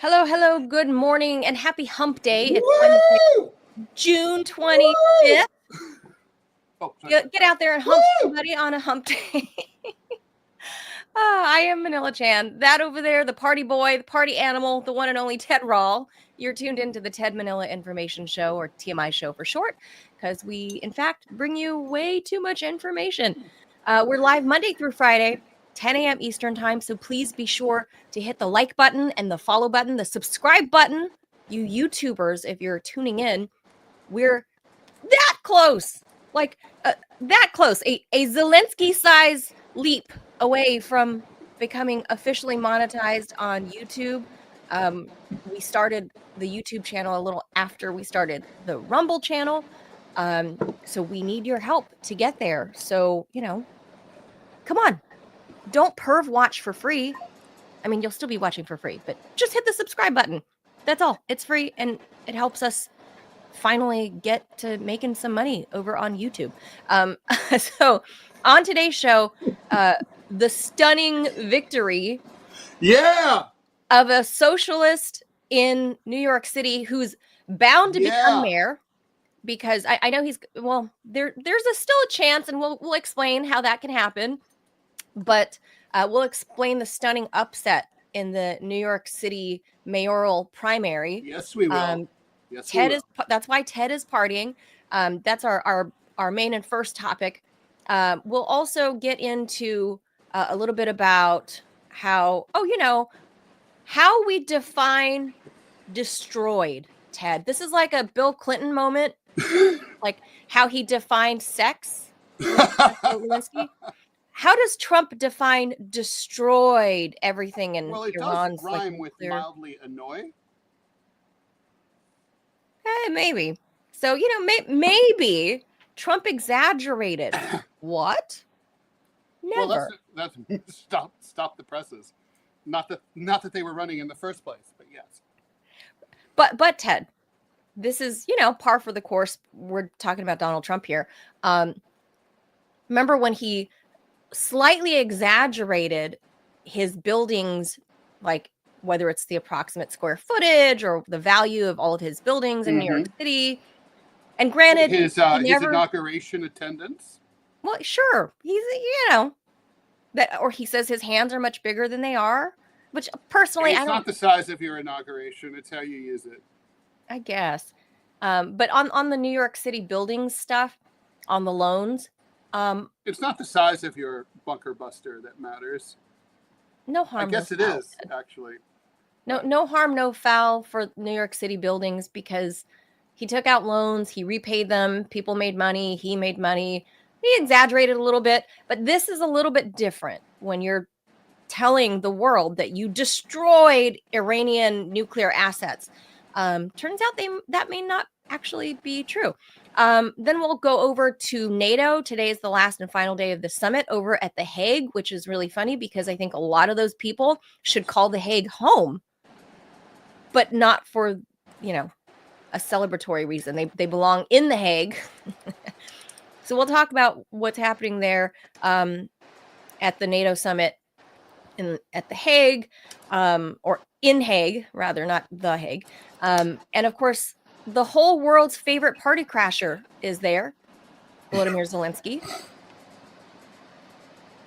Hello, good morning, and happy hump day. It's Wednesday, June 25th. Oh, get out there and hump somebody on a hump day. I am Manila Chan. That over there, the party boy, the party animal, the one and only Ted Rall. You're tuned into the Ted Manila Information Show, or TMI Show for short, because we, in fact, bring you way too much information. We're live Monday through Friday, 10 a.m. Eastern time, so please be sure to hit the like button and the follow button, the subscribe button. You YouTubers, if you're tuning in, we're that close, that close, a Zelensky-size leap away from becoming officially monetized on YouTube. We started the YouTube channel a little after we started the Rumble channel. So we need your help to get there. So, come on, don't perv watch for free. I mean, you'll still be watching for free, but just hit the subscribe button. That's all. It's free and it helps us finally get to making some money over on YouTube. So on today's show, the stunning victory of a socialist in New York City who's bound to become mayor, because I know there's still a chance, and we'll explain how that can happen, but we'll explain the stunning upset in the New York City mayoral primary. Yes, we will. That's why Ted is partying. That's our main and first topic. We'll also get into a little bit about how we define destroyed, Ted. This is like a Bill Clinton moment, like how he defined sex. How does Trump define destroyed everything in Well, it Iran's does rhyme with mildly annoy. Maybe. So, maybe Trump exaggerated. What? Never. Well, that's stop the presses. Not that they were running in the first place, but yes. But Ted, this is, par for the course. We're talking about Donald Trump here. Remember when he slightly exaggerated his buildings, like whether it's the approximate square footage or the value of all of his buildings in New York City. And granted, his inauguration attendance. Well, sure. He's, or he says his hands are much bigger than they are, which personally, it's not the size of your inauguration. It's how you use it. I guess. But on the New York City buildings stuff, on the loans. It's not the size of your bunker buster that matters. No harm. I guess it is, actually. No harm, no foul for New York City buildings, because he took out loans, he repaid them, people made money, he made money. He exaggerated a little bit, but this is a little bit different when you're telling the world that you destroyed Iranian nuclear assets. Turns out that may not actually be true. Then we'll go over to NATO. Today is the last and final day of the summit over at The Hague, which is really funny because I think a lot of those people should call The Hague home, but not for, a celebratory reason. They belong in The Hague. So we'll talk about what's happening there at the NATO summit at The Hague, or in Hague, rather, not The Hague. And of course, the whole world's favorite party crasher is there, Volodymyr Zelensky.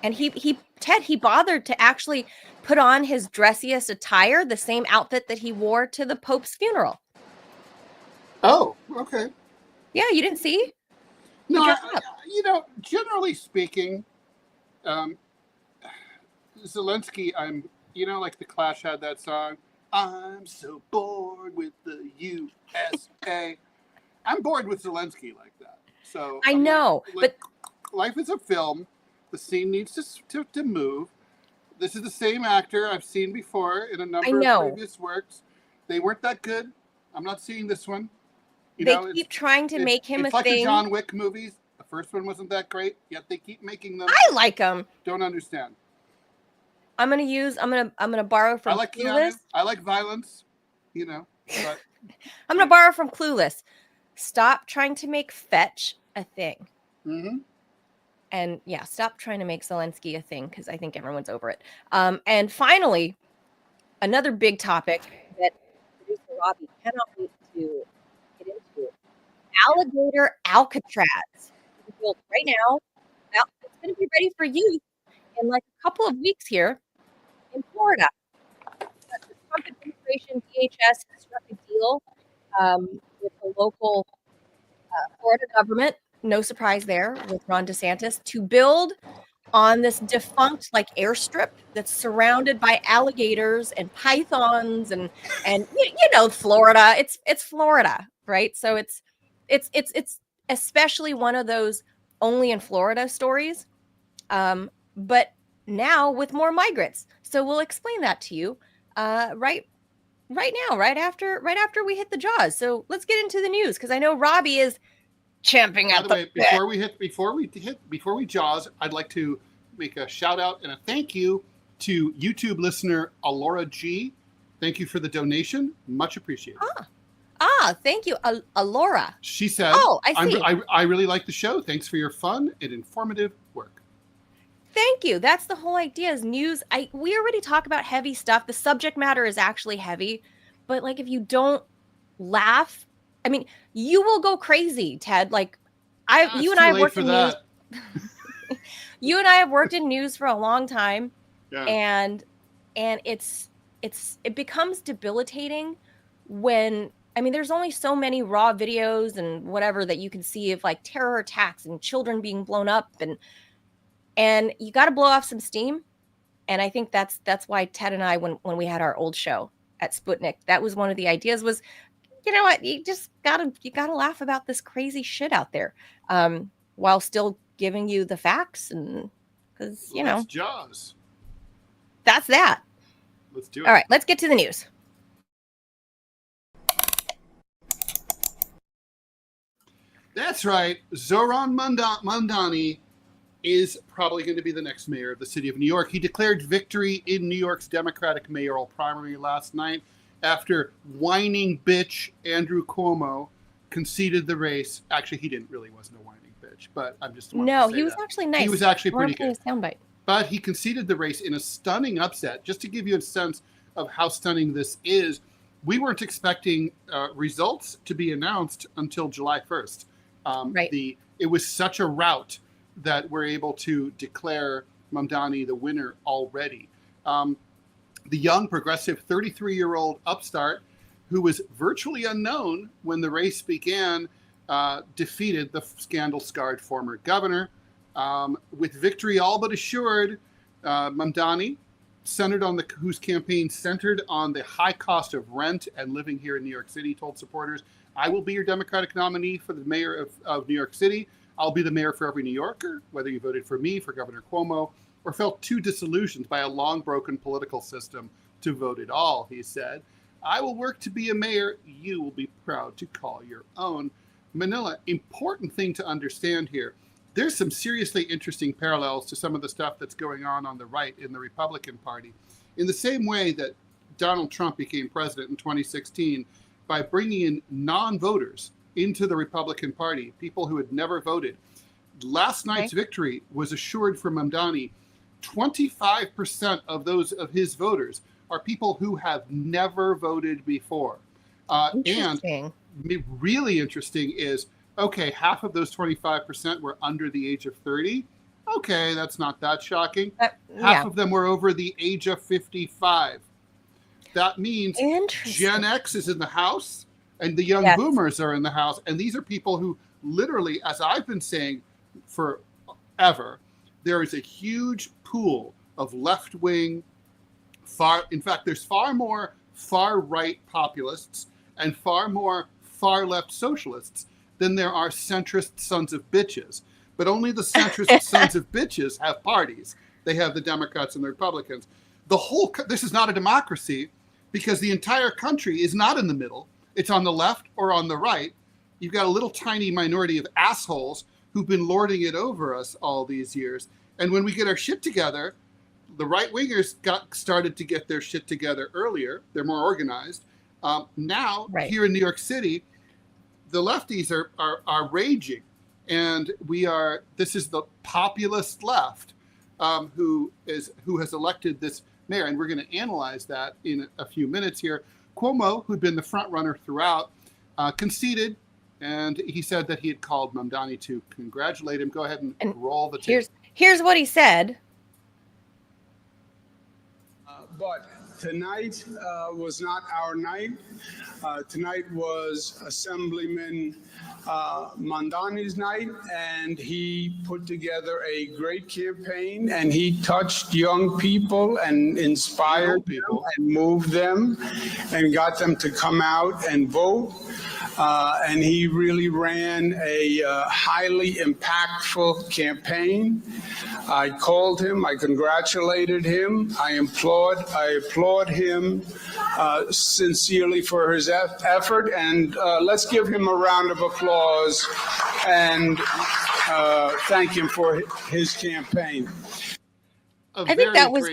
And he bothered to actually put on his dressiest attire, the same outfit that he wore to the Pope's funeral. Oh, okay. Yeah, you didn't see? No, generally speaking, Zelensky, like the Clash had that song, I'm so bored with the USA. I'm bored with Zelensky like that. So I know, but life is a film. The scene needs to move. This is the same actor I've seen before in a number of previous works. They weren't that good. I'm not seeing this one. They keep trying to make him a thing. It's like the John Wick movies. The first one wasn't that great, yet they keep making them. I like them. Don't understand. I'm gonna borrow from Clueless. Keanu. I like violence, But I'm gonna borrow from Clueless. Stop trying to make fetch a thing. Mm-hmm. And stop trying to make Zelensky a thing, because I think everyone's over it. And finally, another big topic that Robbie cannot wait to get into. Alligator Alcatraz built right now. Now, it's going to be ready for use in like a couple of weeks here in Florida. The Trump administration, DHS, struck a deal with the local Florida government, no surprise there, with Ron DeSantis, to build on this defunct like airstrip that's surrounded by alligators and pythons and Florida. It's Florida, right? So it's especially one of those only in Florida stories, but now with more migrants. So we'll explain that to you right now, right after we hit the jaws. So let's get into the news because I know Robbie is champing at the bit. Before we jaws, I'd like to make a shout out and a thank you to YouTube listener Alora G. Thank you for the donation, much appreciated. Thank you, Alora. She said, "Oh, I see. I really like the show. Thanks for your fun and informative work." Thank you. That's the whole idea. Is news. We already talk about heavy stuff. The subject matter is actually heavy, but like if you don't laugh, I mean, you will go crazy, Ted. Like you and I have worked in news. You and I have worked in news for a long time, and it becomes debilitating when, I mean, there's only so many raw videos and whatever that you can see of like terror attacks and children being blown up, and you got to blow off some steam. And I think that's why Ted and I, when we had our old show at Sputnik, that was one of the ideas was, you know what, you gotta laugh about this crazy shit out there, while still giving you the facts, and because Jaws. That's that. Let's do it. All right, let's get to the news. That's right. Zohran Mamdani is probably going to be the next mayor of the city of New York. He declared victory in New York's Democratic mayoral primary last night after whining bitch Andrew Cuomo conceded the race. Actually, he wasn't a whining bitch, but I'm just he was actually nice. He was actually pretty good. Soundbite. But he conceded the race in a stunning upset. Just to give you a sense of how stunning this is, we weren't expecting results to be announced until July 1st. Right. It was such a rout that we're able to declare Mamdani the winner already. The young, progressive 33-year-old upstart, who was virtually unknown when the race began, defeated the scandal-scarred former governor. With victory all but assured, Mamdani, whose campaign centered on the high cost of rent and living here in New York City, told supporters, "I will be your Democratic nominee for the mayor of New York City. I'll be the mayor for every New Yorker, whether you voted for me, for Governor Cuomo, or felt too disillusioned by a long-broken political system to vote at all," he said. "I will work to be a mayor you will be proud to call your own." Manila, important thing to understand here. There's some seriously interesting parallels to some of the stuff that's going on the right in the Republican Party. In the same way that Donald Trump became president in 2016 by bringing in non-voters into the Republican Party, people who had never voted. Last night's victory was assured for Mamdani. 25% of his voters are people who have never voted before. And really interesting is, okay, half of those 25% were under the age of 30. Okay, that's not that shocking. Half of them were over the age of 55. That means Gen X is in the house and the young boomers are in the house. And these are people who literally, as I've been saying forever, there is a huge pool of left-wing, in fact, there's far more far-right populists and far more far-left socialists than there are centrist sons of bitches. But only the centrist sons of bitches have parties. They have the Democrats and the Republicans. This is not a democracy because the entire country is not in the middle. It's on the left or on the right. You've got a little tiny minority of assholes who've been lording it over us all these years. And when we get our shit together, the right-wingers started to get their shit together earlier. They're more organized. Now, here in New York City, the lefties are raging. And this is the populist left who has elected this mayor. And we're going to analyze that in a few minutes here. Cuomo, who'd been the front runner throughout, conceded, and he said that he had called Mamdani to congratulate him. Go ahead and roll the tape. Here's what he said. But tonight was not our night. Tonight was Assemblyman Mamdani's night, and he put together a great campaign, and he touched young people and inspired people and moved them and got them to come out and vote. And he really ran a highly impactful campaign. I called him, I congratulated him, I applaud him sincerely for his effort, and let's give him a round of applause and thank him for his campaign. I think that was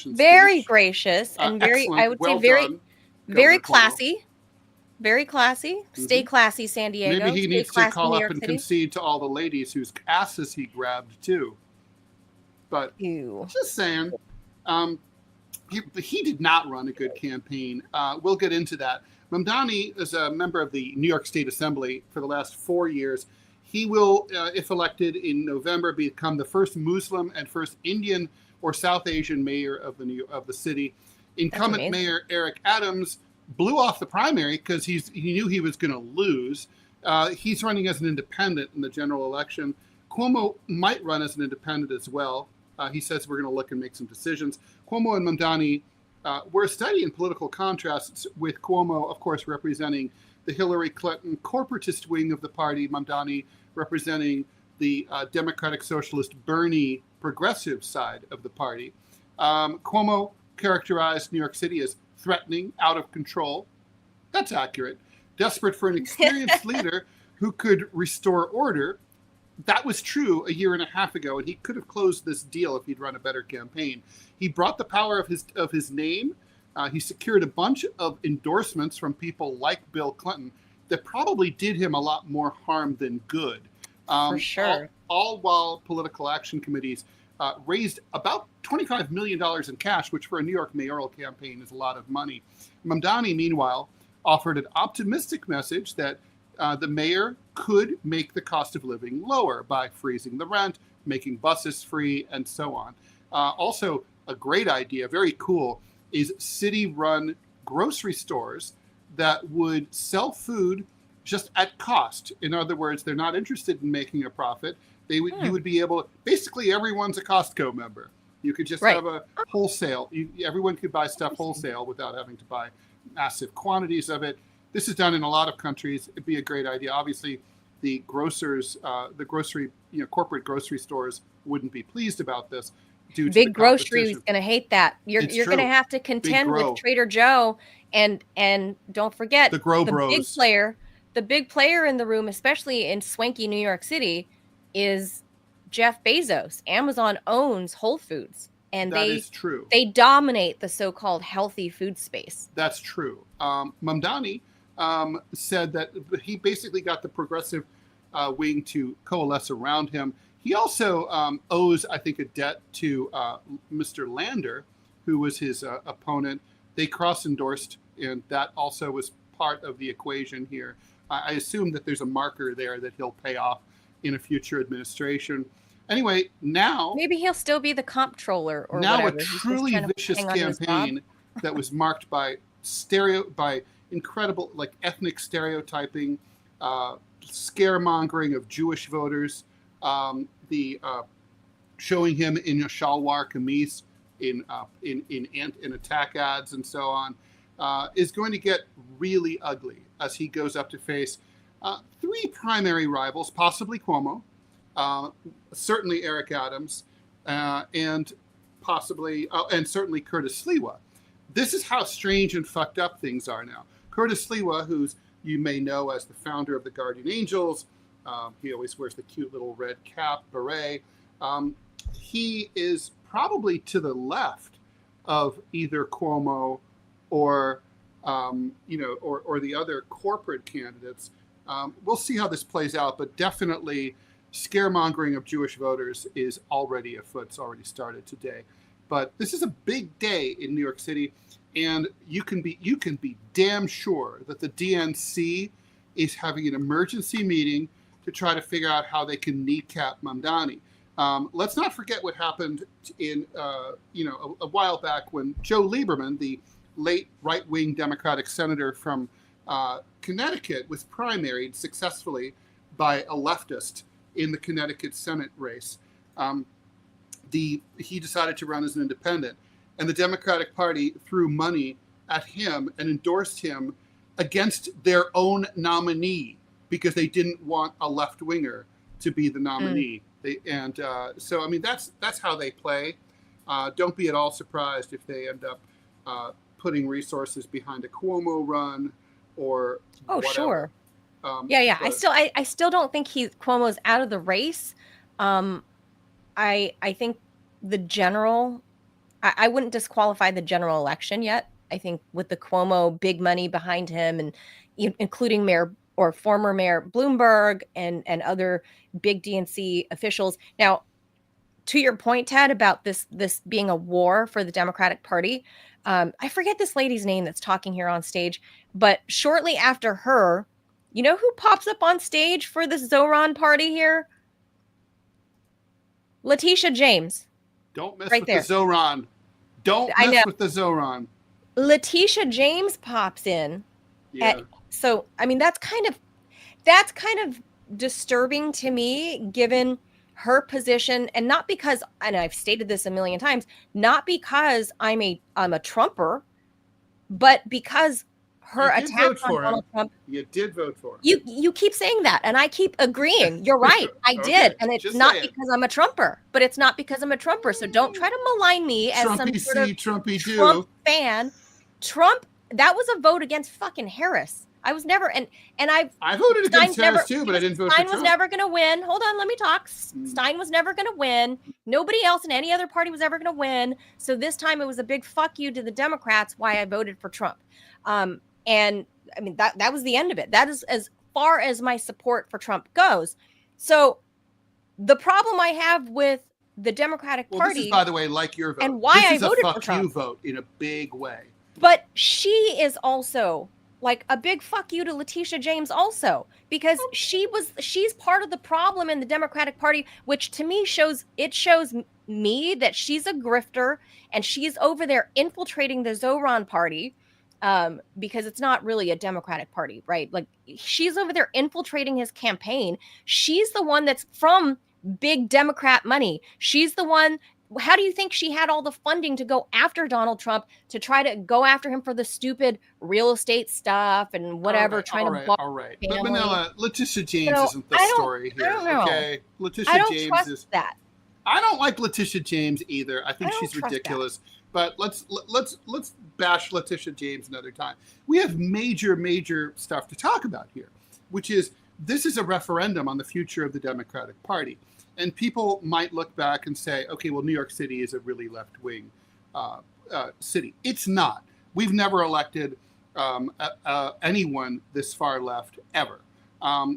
very gracious and very, I would say very classy. Very classy. Stay classy, San Diego. Maybe he needs to call up and concede to all the ladies whose asses he grabbed too. But just saying, he did not run a good campaign. We'll get into that. Mamdani is a member of the New York State Assembly for the last 4 years. He will, if elected in November, become the first Muslim and first Indian or South Asian mayor of the city. Incumbent Mayor Eric Adams blew off the primary because he knew he was going to lose. He's running as an independent in the general election. Cuomo might run as an independent as well. He says we're going to look and make some decisions. Cuomo and Mamdani were a study in political contrasts, with Cuomo, of course, representing the Hillary Clinton corporatist wing of the party, Mamdani representing the Democratic Socialist Bernie progressive side of the party. Cuomo characterized New York City as threatening, out of control. That's accurate. Desperate for an experienced leader who could restore order. That was true a year and a half ago, and he could have closed this deal if he'd run a better campaign. He brought the power of his name. He secured a bunch of endorsements from people like Bill Clinton that probably did him a lot more harm than good. For sure. All while political action committees raised about $25 million in cash, which for a New York mayoral campaign is a lot of money. Mamdani, meanwhile, offered an optimistic message that the mayor could make the cost of living lower by freezing the rent, making buses free, and so on. Also, a great idea, very cool, is city-run grocery stores that would sell food just at cost. In other words, they're not interested in making a profit. You would be able to, basically everyone's a Costco member. You could just have a wholesale. Everyone could buy stuff wholesale without having to buy massive quantities of it. This is done in a lot of countries. It'd be a great idea. Obviously, the grocers, corporate grocery stores wouldn't be pleased about this. Big grocery is going to hate that. You're going to have to contend with Trader Joe, and don't forget the bros. The big player in the room, especially in swanky New York City, is Jeff Bezos. Amazon owns Whole Foods, and that is true. They dominate the so-called healthy food space. That's true. Mamdani said that he basically got the progressive wing to coalesce around him. He also owes, I think, a debt to Mr. Lander, who was his opponent. They cross-endorsed, and that also was part of the equation here. I assume that there's a marker there that he'll pay off in a future administration. Anyway, now... Maybe he'll still be the comptroller or now whatever. A truly vicious campaign that was marked by incredible ethnic stereotyping, scaremongering of Jewish voters, showing him in a shalwar kameez in attack ads and so on, is going to get really ugly as he goes up to face three primary rivals, possibly Cuomo, certainly Eric Adams, and certainly Curtis Sliwa. This is how strange and fucked up things are now. Curtis Sliwa, who's you may know as the founder of the Guardian Angels, he always wears the cute little red cap, beret. He is probably to the left of either Cuomo or the other corporate candidates. We'll see how this plays out, but definitely scaremongering of Jewish voters is already afoot. It's already started today. But this is a big day in New York City. And you can be damn sure that the DNC is having an emergency meeting to try to figure out how they can kneecap Mamdani. Let's not forget what happened in a while back when Joe Lieberman, the late right-wing Democratic senator from Connecticut, was primaried successfully by a leftist in the Connecticut Senate race. He decided to run as an independent, and the Democratic Party threw money at him and endorsed him against their own nominee because they didn't want a left-winger to be the nominee. So I mean, that's how they play. Don't be at all surprised if they end up putting resources behind a Cuomo run or whatever. Sure. But I still don't think Cuomo's out of the race. I think the general, I wouldn't disqualify the general election yet. I think with the Cuomo big money behind him, and including former Mayor Bloomberg and other big DNC officials. Now, to your point, Ted, about this being a war for the Democratic Party, I forget this lady's name that's talking here on stage, but shortly after her, you know who pops up on stage for this Zohran party here? Letitia James. Don't mess with the Zohran. Don't mess with the Zohran. Letitia James pops in. Yeah. So, I mean, that's kind of disturbing to me, given her position, and not because, and I've stated this a million times, not because I'm a Trumper, but because her attack on Donald Trump. You did vote for him. You keep saying that, and I keep agreeing. You're right. I did. And it's not because I'm a Trumper, but it's not because I'm a Trumper. So don't try to malign me as some sort of Trump fan. Trump, that was a vote against fucking Harris. I was never, and I voted against Harris too, but I didn't vote for Trump. Stein was never going to win. Hold on, let me talk. Stein was never going to win. Nobody else in any other party was ever going to win. So this time it was a big fuck you to the Democrats why I voted for Trump. And I mean, that was the end of it. That is as far as my support for Trump goes. So the problem I have with the Democratic Party, this is, by the way, like your vote, and why I voted for Trump, this is a fuck you vote in a big way. But she is also like a big fuck you to Letitia James also, because she's part of the problem in the Democratic Party, which to me shows me that she's a grifter, and she's over there infiltrating the Zohran party, because it's not really a Democratic Party, right? Like, she's over there infiltrating his campaign. She's the one that's from big Democrat money. She's the one. How do you think she had all the funding to go after Donald Trump, to try to go after him for the stupid real estate stuff and whatever? All right. But Manila, Letitia James isn't the story here. I don't know. Okay, Letitia James is that. I don't like Letitia James either. I think she's ridiculous. But let's bash Letitia James another time. We have major stuff to talk about here, which is this is a referendum on the future of the Democratic Party. And people might look back and say, okay, well, New York City is a really left-wing city. It's not. We've never elected anyone this far left ever.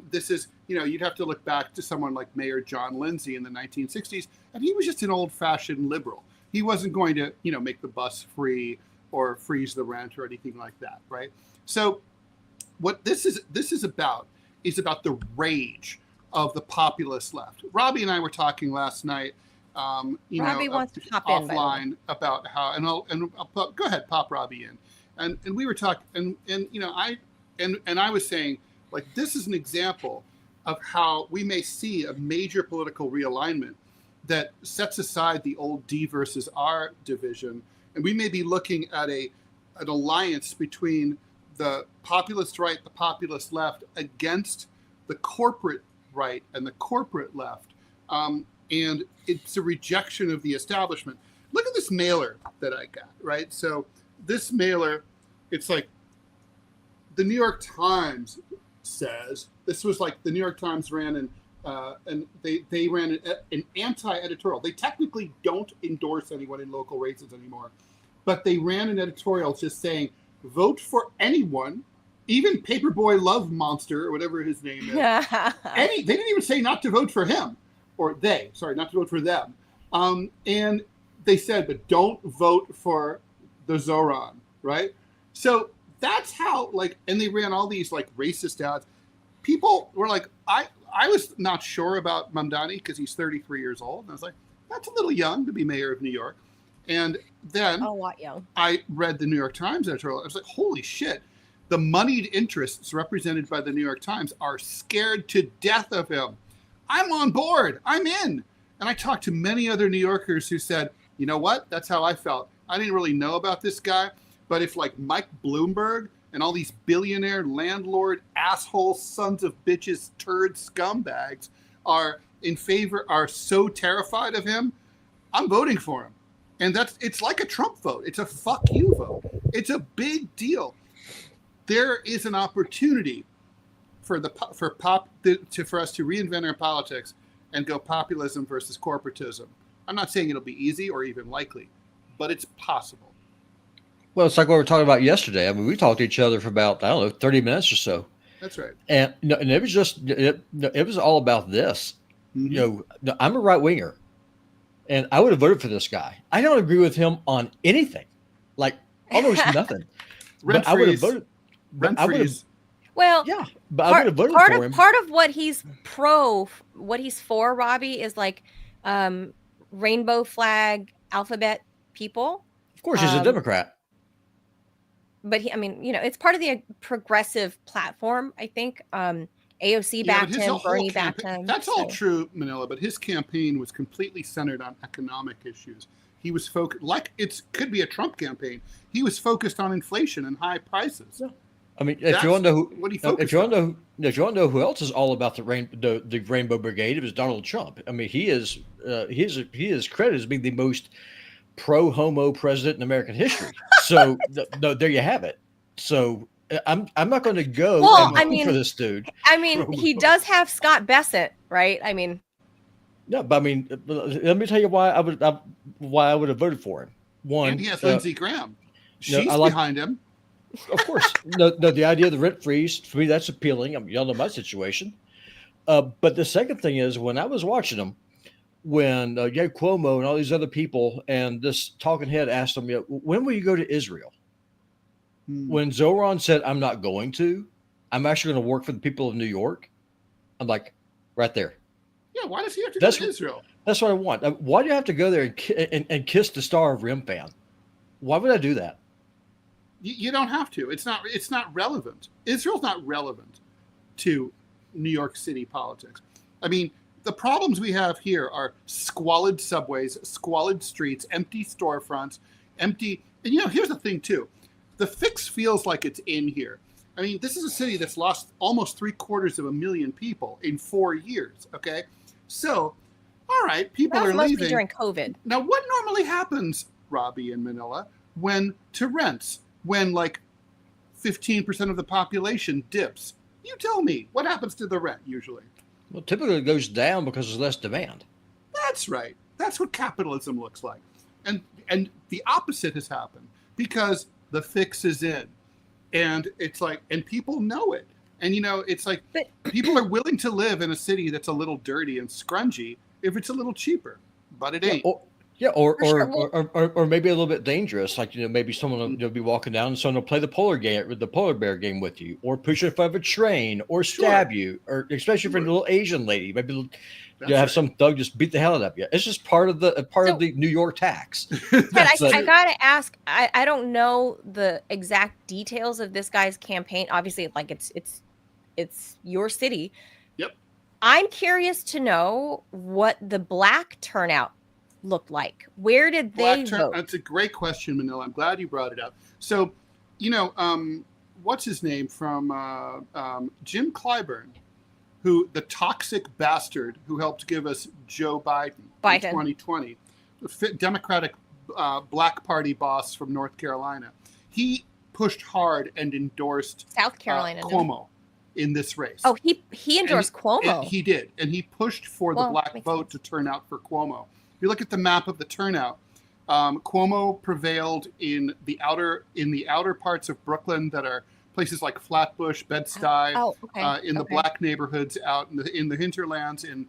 This is, you'd have to look back to someone like Mayor John Lindsay in the 1960s, and he was just an old-fashioned liberal. He wasn't going to, make the bus free or freeze the rent or anything like that, right? So what this is about the rage of the populist left. Robbie and I were talking last night, Robbie wants to pop offline about how, go ahead, pop Robbie in, and we were talking, and I was saying, like, this is an example of how we may see a major political realignment that sets aside the old D versus R division, and we may be looking at an alliance between the populist right, the populist left, against the corporate right and the corporate left, and it's a rejection of the establishment. Look at this mailer that I got, right? So this mailer, it's like the New York Times says, this was like the New York Times ran and they ran an anti-editorial. They technically don't endorse anyone in local races anymore, but they ran an editorial just saying, vote for anyone, even Paperboy Love Monster or whatever his name is. They didn't even say not to vote for him, not to vote for them. And they said, but don't vote for the Zohran. right? So that's how, like, and they ran all these like racist ads. People were like, I was not sure about Mamdani because he's 33 years old. And I was like, that's a little young to be mayor of New York. And then what young? I read the New York Times editorial. I was like, holy shit. The moneyed interests represented by the New York Times are scared to death of him. I'm on board. I'm in. And I talked to many other New Yorkers who said, you know what? That's how I felt. I didn't really know about this guy. But if like Mike Bloomberg and all these billionaire landlord asshole sons of bitches turd scumbags are so terrified of him, I'm voting for him. And it's like a Trump vote. It's a fuck you vote. It's a big deal. There is an opportunity for us to reinvent our politics and go populism versus corporatism. I'm not saying it'll be easy or even likely, but it's possible. Well, it's like what we were talking about yesterday. I mean, we talked to each other for about, I don't know, 30 minutes or so. That's right. And it was it was all about this. Mm-hmm. I'm a right winger, and I would have voted for this guy. I don't agree with him on anything, like almost nothing. But I would have voted. Well, yeah, but I would have voted for him. Part of what he's for, Robbie, is like rainbow flag alphabet people. Of course, he's a Democrat. But it's part of the progressive platform, I think. AOC backed him, Bernie backed him. That's all true, Manila, but his campaign was completely centered on economic issues. He was focused, like it could be a Trump campaign. He was focused on inflation and high prices. Yeah. I mean, if you want to know who else is all about the Rainbow Brigade, it was Donald Trump. I mean, he is credited as being the most pro-homo president in American history. So there you have it. So I'm not going to go for this dude. I mean, he does have Scott Bessent, right? I mean, no, but I mean, let me tell you why I would have voted for him. One, and he has Lindsey Graham. She's behind him. Of course. The idea of the rent freeze, for me, that's appealing. Y'all know my situation. But the second thing is, when I was watching them, when Cuomo and all these other people and this talking head asked him, when will you go to Israel? When Zohran said, I'm not going to, I'm actually going to work for the people of New York. I'm like, right there. Yeah, why does he have to go to Israel? That's what I want. Why do you have to go there and kiss the Star of Rim fan? Why would I do that? You don't have to. It's not relevant. Israel's not relevant to New York City politics. I mean, the problems we have here are squalid subways, squalid streets, empty storefronts, empty. And here's the thing too. The fix feels like it's in here. I mean, this is a city that's lost almost 750,000 people in 4 years. Okay. So, all right, people are leaving. Mostly during COVID. Now, what normally happens, Robbie and Manila, when like 15% of the population dips? You tell me, what happens to the rent usually? Well, typically it goes down because there's less demand. That's right. That's what capitalism looks like. And the opposite has happened because the fix is in. And it's like, and people know it. And it's like people are willing to live in a city that's a little dirty and scrungy if it's a little cheaper, but it ain't. Or maybe a little bit dangerous, like maybe someone will be walking down and someone will play the polar bear game with you, or push you in front of a train, or stab you, or especially for a little Asian lady, maybe have some thug just beat the hell out of you. It's just part of the New York tax. But I gotta ask, I don't know the exact details of this guy's campaign. Obviously, like it's your city. Yep. I'm curious to know what the black turnout looked like. Where did they vote? That's a great question, Manila. I'm glad you brought it up. So, what's his name from Jim Clyburn, who the toxic bastard who helped give us Joe Biden in 2020, the Democratic Black Party boss from North Carolina. He pushed hard and endorsed South Carolina Cuomo in this race. Oh, he endorsed Cuomo. He did, and he pushed for the black vote to turn out for Cuomo. If you look at the map of the turnout, Cuomo prevailed in the outer parts of Brooklyn that are places like Flatbush, Bed-Stuy, in the black neighborhoods out in the hinterlands, in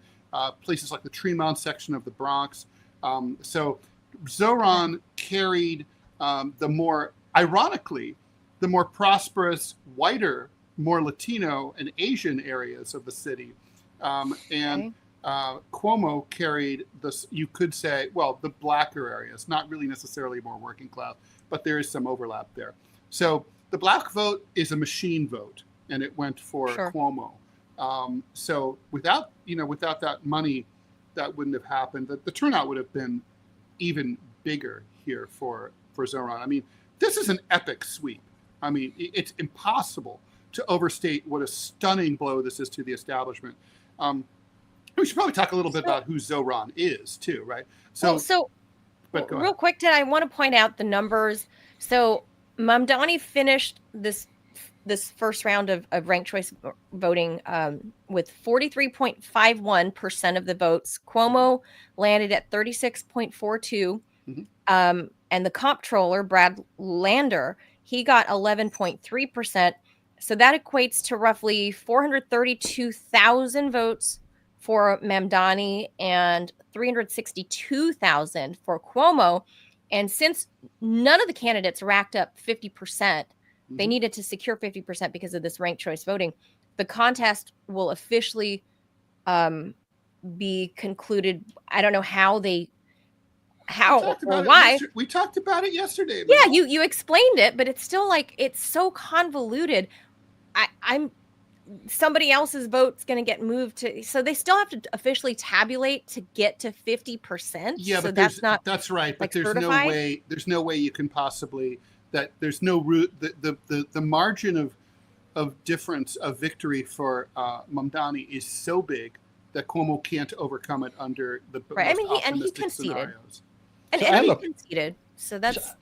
places like the Tremont section of the Bronx. So Zohran carried the more Ironically, the more prosperous, whiter, more Latino and Asian areas of the city. Cuomo carried this, you could say, well, the blacker areas, not really necessarily more working class, but there is some overlap there. So the black vote is a machine vote, and it went for Cuomo. So without that money, that wouldn't have happened. The turnout would have been even bigger here for Zohran. I mean, this is an epic sweep. I mean, it's impossible to overstate what a stunning blow this is to the establishment. We should probably talk a little bit about who Zohran is too, right? Real quick, Ted, I want to point out the numbers. So Mamdani finished this first round of ranked choice voting with 43.51% of the votes. Cuomo landed at 36.42%. And the comptroller, Brad Lander, he got 11.3%. So that equates to roughly 432,000 votes for Mamdani and 362,000 for Cuomo. And since none of the candidates racked up 50%, they needed to secure 50% because of this ranked choice voting. The contest will officially be concluded. I don't know how or why. We talked about it yesterday. Yeah, you explained it, but it's still like, it's so convoluted. I'm somebody else's vote's going to get moved to, so they still have to officially tabulate to get to 50%. Yeah, so but that's right. But there's certified? no way you can possibly, that there's no root, the margin of difference of victory for Mamdani is so big that Cuomo can't overcome it under the right. I mean, he conceded, scenarios. and he conceded. So that's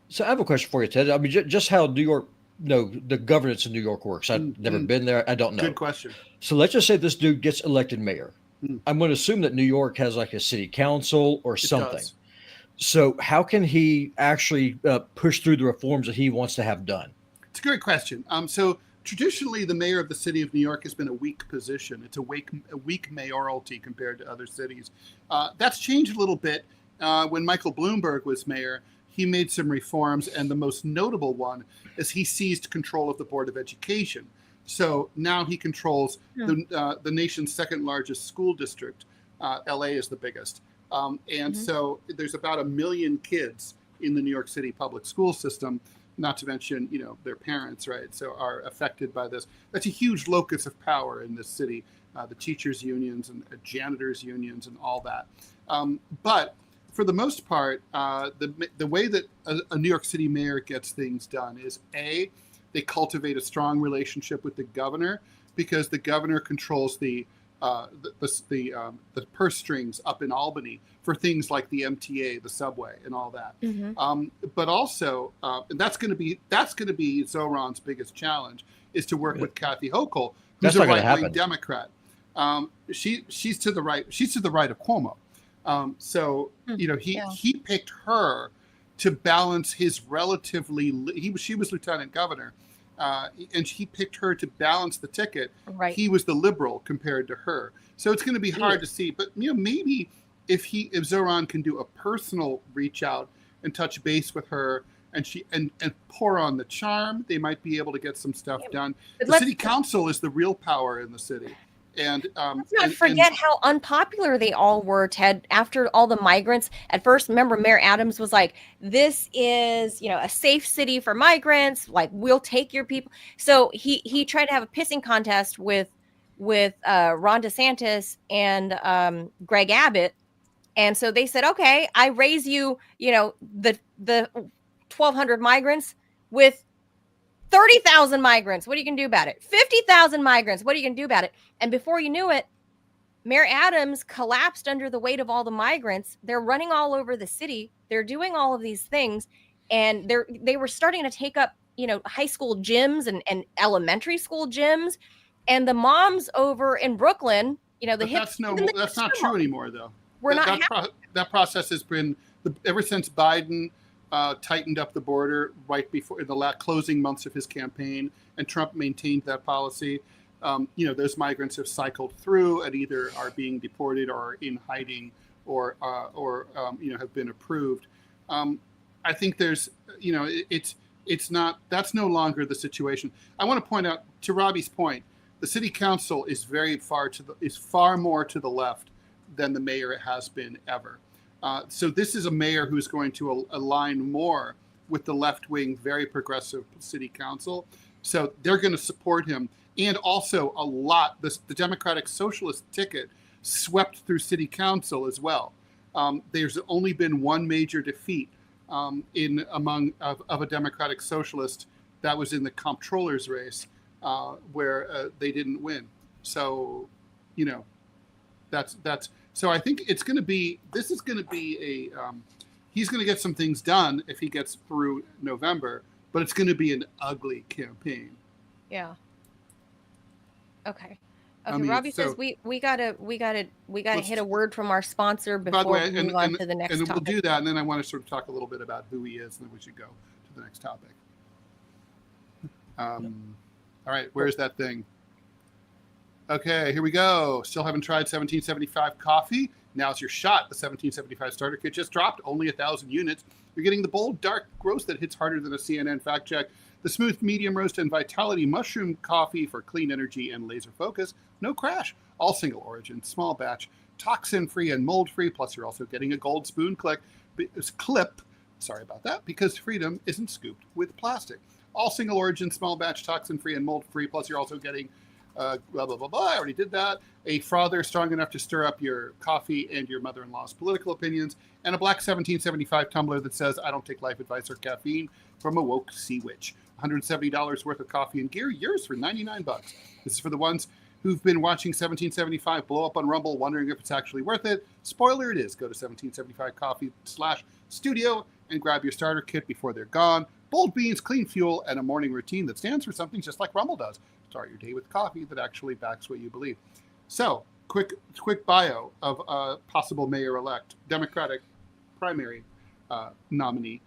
So I have a question for you, Ted. I mean, just how New York, the governance in New York works. I've never been there. I don't know. Good question. So let's just say this dude gets elected mayor. I'm going to assume that New York has like a city council or something. Does. So how can he actually push through the reforms that he wants to have done? It's a great question. So traditionally, the mayor of the city of New York has been a weak position. It's a weak mayoralty compared to other cities. That's changed a little bit. When Michael Bloomberg was mayor, he made some reforms, and the most notable one is he seized control of the Board of Education. So now he controls the nation's second largest school district. LA is the biggest. So there's about 1 million kids in the New York City public school system, not to mention, their parents, right? So are affected by this. That's a huge locus of power in this city, the teachers unions and janitors unions and all that. But for the most part, the way that a New York City mayor gets things done is they cultivate a strong relationship with the governor, because the governor controls the purse strings up in Albany for things like the MTA, the subway, and all that. But also, and that's going to be Zohran's biggest challenge, is to work with Kathy Hochul, who's a right-wing Democrat. She's to the right. She's to the right of Cuomo. He picked her to balance his she was lieutenant governor, and he picked her to balance the ticket. Right. He was the liberal compared to her. So it's going to be hard to see, but maybe if Zohran can do a personal reach out and touch base with her, and pour on the charm, they might be able to get some stuff done. The city council is the real power in the city. And let's not forget how unpopular they all were, Ted, after all the migrants. At first, remember, Mayor Adams was like, this is, a safe city for migrants. Like, we'll take your people. So he tried to have a pissing contest with Ron DeSantis and Greg Abbott. And so they said, okay, I raise you, the 1,200 migrants with 30,000 migrants. What are you going to do about it? 50,000 migrants. What are you going to do about it? And before you knew it, Mayor Adams collapsed under the weight of all the migrants. They're running all over the city. They're doing all of these things. And they were starting to take up, high school gyms and elementary school gyms. And the moms over in Brooklyn, that's not true anymore, though. That process has been, ever since Biden tightened up the border right before in the closing months of his campaign, and Trump maintained that policy. Those migrants have cycled through and either are being deported or are in hiding or have been approved. I think there's, it's not. That's no longer the situation. I want to point out, to Robbie's point, the city council is far more to the left than the mayor has been ever. So this is a mayor who's going to align more with the left-wing, very progressive city council. So they're going to support him. And also the Democratic Socialist ticket swept through city council as well. There's only been one major defeat of a Democratic Socialist that was in the comptroller's race, where they didn't win. So, that's. So I think this is going to be he's going to get some things done if he gets through November, but it's going to be an ugly campaign. Yeah. Okay. Robbie says we gotta hit a word from our sponsor before we move on to the next topic. And we'll do that, and then I want to sort of talk a little bit about who he is, and then we should go to the next topic. All right, where's that thing? Okay, here we go. Still haven't tried 1775 coffee? Now's your shot. The 1775 starter kit just dropped, only 1,000 units. You're getting the bold, dark roast that hits harder than a CNN fact check. The smooth, medium roast and vitality mushroom coffee for clean energy and laser focus. No crash. All single origin, small batch, toxin-free and mold-free. Plus, you're also getting a gold spoon clip. Sorry about that, because freedom isn't scooped with plastic. All single origin, small batch, toxin-free and mold-free. Plus, you're also getting blah, blah, blah, blah. I already did that. A frother strong enough to stir up your coffee and your mother-in-law's political opinions. And a black 1775 tumbler that says, I don't take life advice or caffeine, from a woke sea witch. $170 worth of coffee and gear, yours for $99. This is for the ones who've been watching 1775 blow up on Rumble, wondering if it's actually worth it. Spoiler, it is. Go to 1775coffee/studio and grab your starter kit before they're gone. Bold beans, clean fuel, and a morning routine that stands for something just like Rumble does. Start your day with coffee that actually backs what you believe. So, quick bio of a possible mayor-elect, Democratic primary nominee.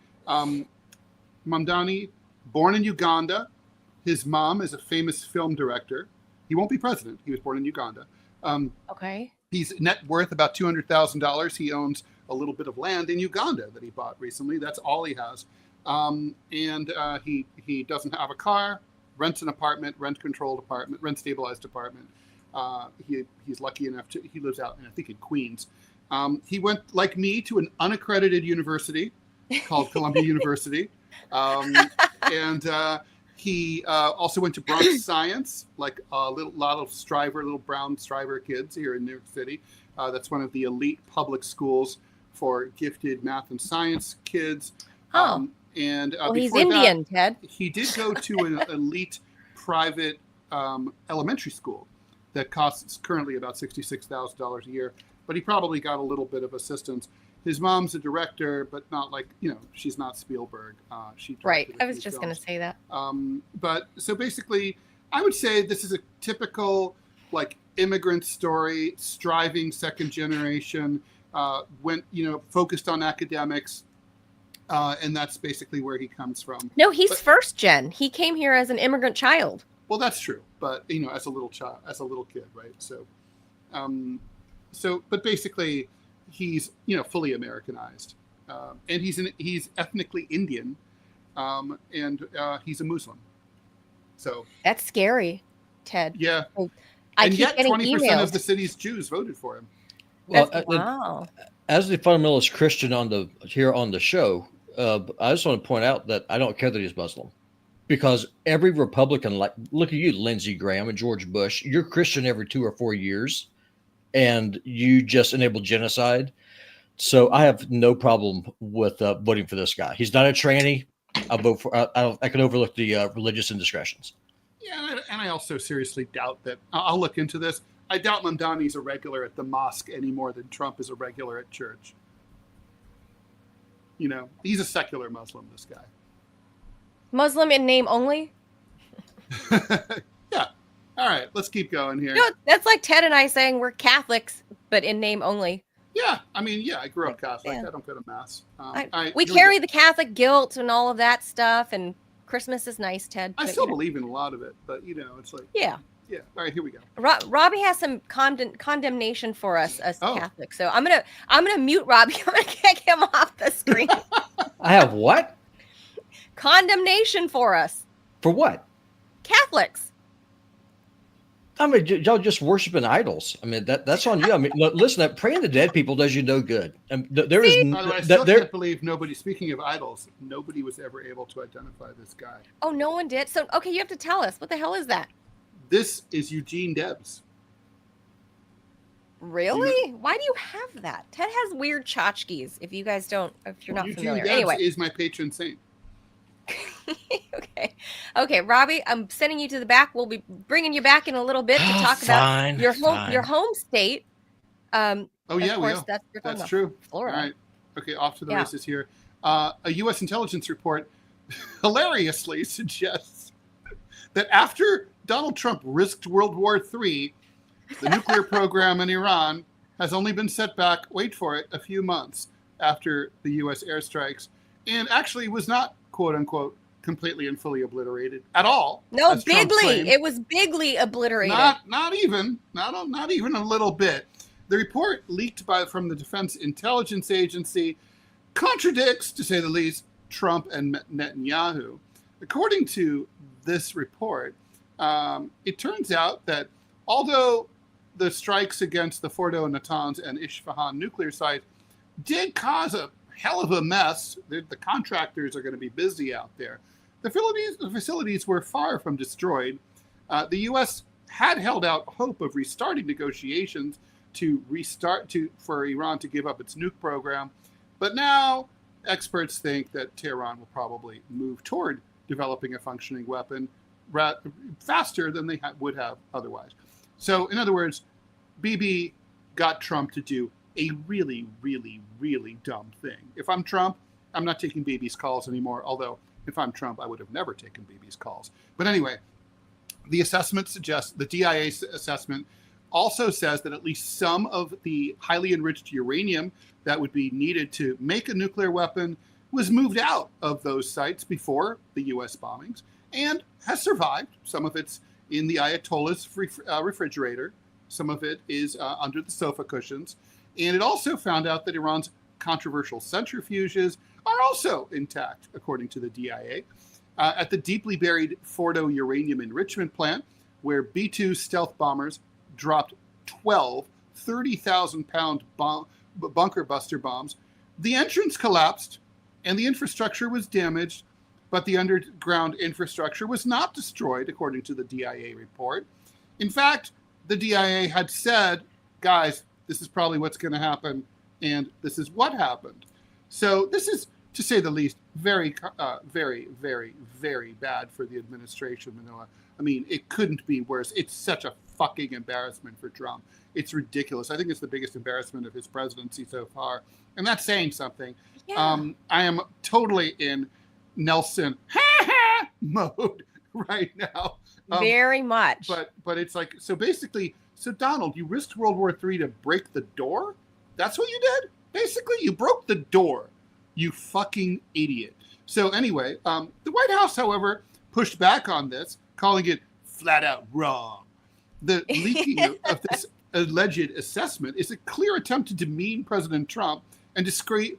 Mamdani, born in Uganda. His mom is a famous film director. He won't be president. He was born in Uganda. Okay. He's net worth about $200,000. He owns a little bit of land in Uganda that he bought recently. That's all he has. He doesn't have a car, rents an apartment, rent-controlled apartment, rent-stabilized apartment. He's lucky enough he lives out, I think, in Queens. He went, like me, to an unaccredited university called Columbia University. He also went to Bronx Science, like little brown striver kids here in New York City. That's one of the elite public schools for gifted math and science kids. Well, he's Indian, Ted. He did go to an elite private elementary school that costs currently about $66,000 a year, but he probably got a little bit of assistance. His mom's a director, but not like, she's not Spielberg. Right. I was just going to say that. But so basically, I would say this is a typical immigrant story, striving second generation, focused on academics. And that's basically where he comes from. No, he's first gen. He came here as an immigrant child. Well, that's true. But, as a little kid, right? So, but basically, he's fully Americanized, and he's ethnically Indian, and he's a Muslim. So that's scary, Ted. Yeah, and yet 20% of the city's Jews voted for him. Well, wow. As the fundamentalist Christian on the show, I just want to point out that I don't care that he's Muslim, because every Republican, look at you, Lindsey Graham and George Bush, you're Christian every 2 or 4 years. And you just enabled genocide. So I have no problem with voting for this guy. He's not a tranny. I'll vote for. I can overlook the religious indiscretions. Yeah, and I also seriously doubt that. I'll look into this. I doubt Mamdani's a regular at the mosque any more than Trump is a regular at church. He's a secular Muslim. This guy. Muslim in name only. Yeah. All right, let's keep going here. That's like Ted and I saying we're Catholics, but in name only. Yeah, I grew up Catholic. Yeah. I don't go to mass. We carry the Catholic guilt and all of that stuff, and Christmas is nice, Ted. I still believe in a lot of it, but it's like yeah. All right, here we go. Robbie has some condemnation for us as Catholics, so I'm gonna mute Robbie. I'm gonna kick him off the screen. I have what? condemnation for us. For what? Catholics. I mean, y'all just worshiping idols. I mean, that's on you. I mean, listen, that praying to dead people does you no good. And there is. By the way, I still can't believe nobody. Speaking of idols, nobody was ever able to identify this guy. Oh, no one did. So, okay, you have to tell us what the hell is that? This is Eugene Debs. Really? Why do you have that? Ted has weird tchotchkes. If you're not Eugene familiar. Debs Anyway, is my patron saint. Okay, Robbie, I'm sending you to the back. We'll be bringing you back in a little bit to talk about your home state. Oh yeah, course, that's true. Florida. All right. Okay, off to the races here. A U.S. intelligence report hilariously suggests that after Donald Trump risked World War III, the nuclear program in Iran has only been set back, wait for it, a few months after the U.S. airstrikes, and actually was not, quote unquote, completely and fully obliterated at all. No, bigly. It was bigly obliterated. Not even a little bit. The report leaked from the Defense Intelligence Agency contradicts, to say the least, Trump and Netanyahu. According to this report, it turns out that although the strikes against the Fordo, Natanz, and Isfahan nuclear sites did cause a hell of a mess, the contractors are going to be busy out there. The facilities were far from destroyed. The U.S. had held out hope of restarting negotiations for Iran to give up its nuke program, but now experts think that Tehran will probably move toward developing a functioning weapon faster than they would have otherwise. So, in other words, Bibi got Trump to do a really, really, really dumb thing. If I'm Trump, I'm not taking Bibi's calls anymore, although if I'm Trump, I would have never taken Bibi's calls. But anyway, the assessment suggests, the DIA assessment also says that at least some of the highly enriched uranium that would be needed to make a nuclear weapon was moved out of those sites before the U.S. bombings and has survived. Some of it's in the Ayatollah's refrigerator. Some of it is under the sofa cushions. And it also found out that Iran's controversial centrifuges are also intact, according to the DIA. At the deeply buried Fordo uranium enrichment plant, where B-2 stealth bombers dropped 12 30,000-pound bunker buster bombs, the entrance collapsed and the infrastructure was damaged, but the underground infrastructure was not destroyed, according to the DIA report. In fact, the DIA had said, guys, this is probably what's going to happen, and this is what happened. So this is, to say the least, very, very, very, very bad for the administration, Manila. I mean, it couldn't be worse. It's such a fucking embarrassment for Trump. It's ridiculous. I think it's the biggest embarrassment of his presidency so far. And that's saying something. Yeah. I am totally in Nelson mode right now. Very much. But it's like, so basically, so Donald, you risked World War III to break the door? That's what you did? Basically, you broke the door. You fucking idiot. So anyway, the White House, however, pushed back on this, calling it flat out wrong. The leaking of this alleged assessment is a clear attempt to demean President Trump and discredit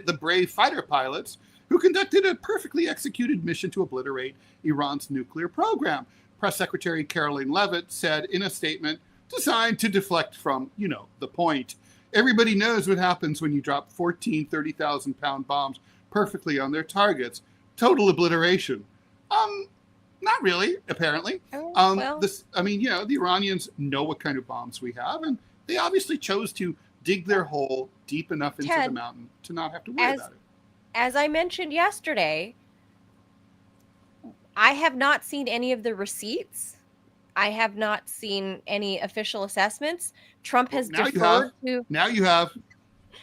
the brave fighter pilots who conducted a perfectly executed mission to obliterate Iran's nuclear program. Press Secretary Caroline Leavitt said in a statement designed to deflect from, the point. Everybody knows what happens when you drop 14 30,000-pound bombs perfectly on their targets. Total obliteration. Not really, apparently. The Iranians know what kind of bombs we have, and they obviously chose to dig their hole deep enough into the mountain to not have to worry about it. As I mentioned yesterday, I have not seen any of the receipts. I have not seen any official assessments. Trump has deferred to. Now you have.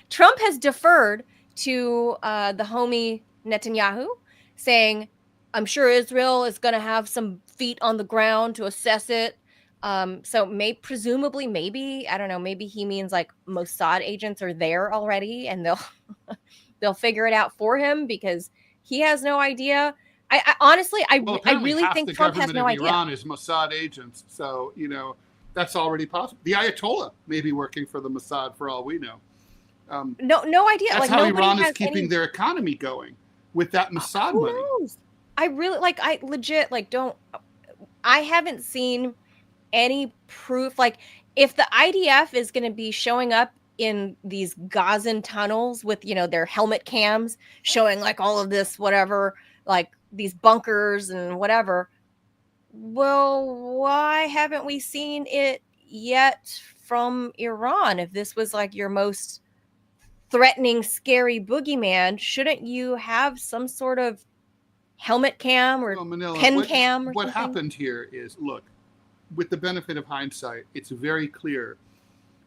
Trump has deferred to the homie Netanyahu, saying, "I'm sure Israel is going to have some feet on the ground to assess it." Presumably, maybe I don't know. Maybe he means like Mossad agents are there already, and they'll figure it out for him because he has no idea. I honestly, I really think Trump has no idea. Iran is Mossad agents, so that's already possible. The Ayatollah may be working for the Mossad for all we know. No idea. That's how Iran is keeping their economy going. with that Mossad Who money. knows? I legit I haven't seen any proof. Like, if the IDF is going to be showing up in these Gazan tunnels with, their helmet cams showing like all of this, whatever, like these bunkers and whatever. Well, why haven't we seen it yet from Iran? If this was like your most threatening, scary boogeyman, shouldn't you have some sort of helmet cam or Manila, pen cam or what something? happened here is, look, with the benefit of hindsight, it's very clear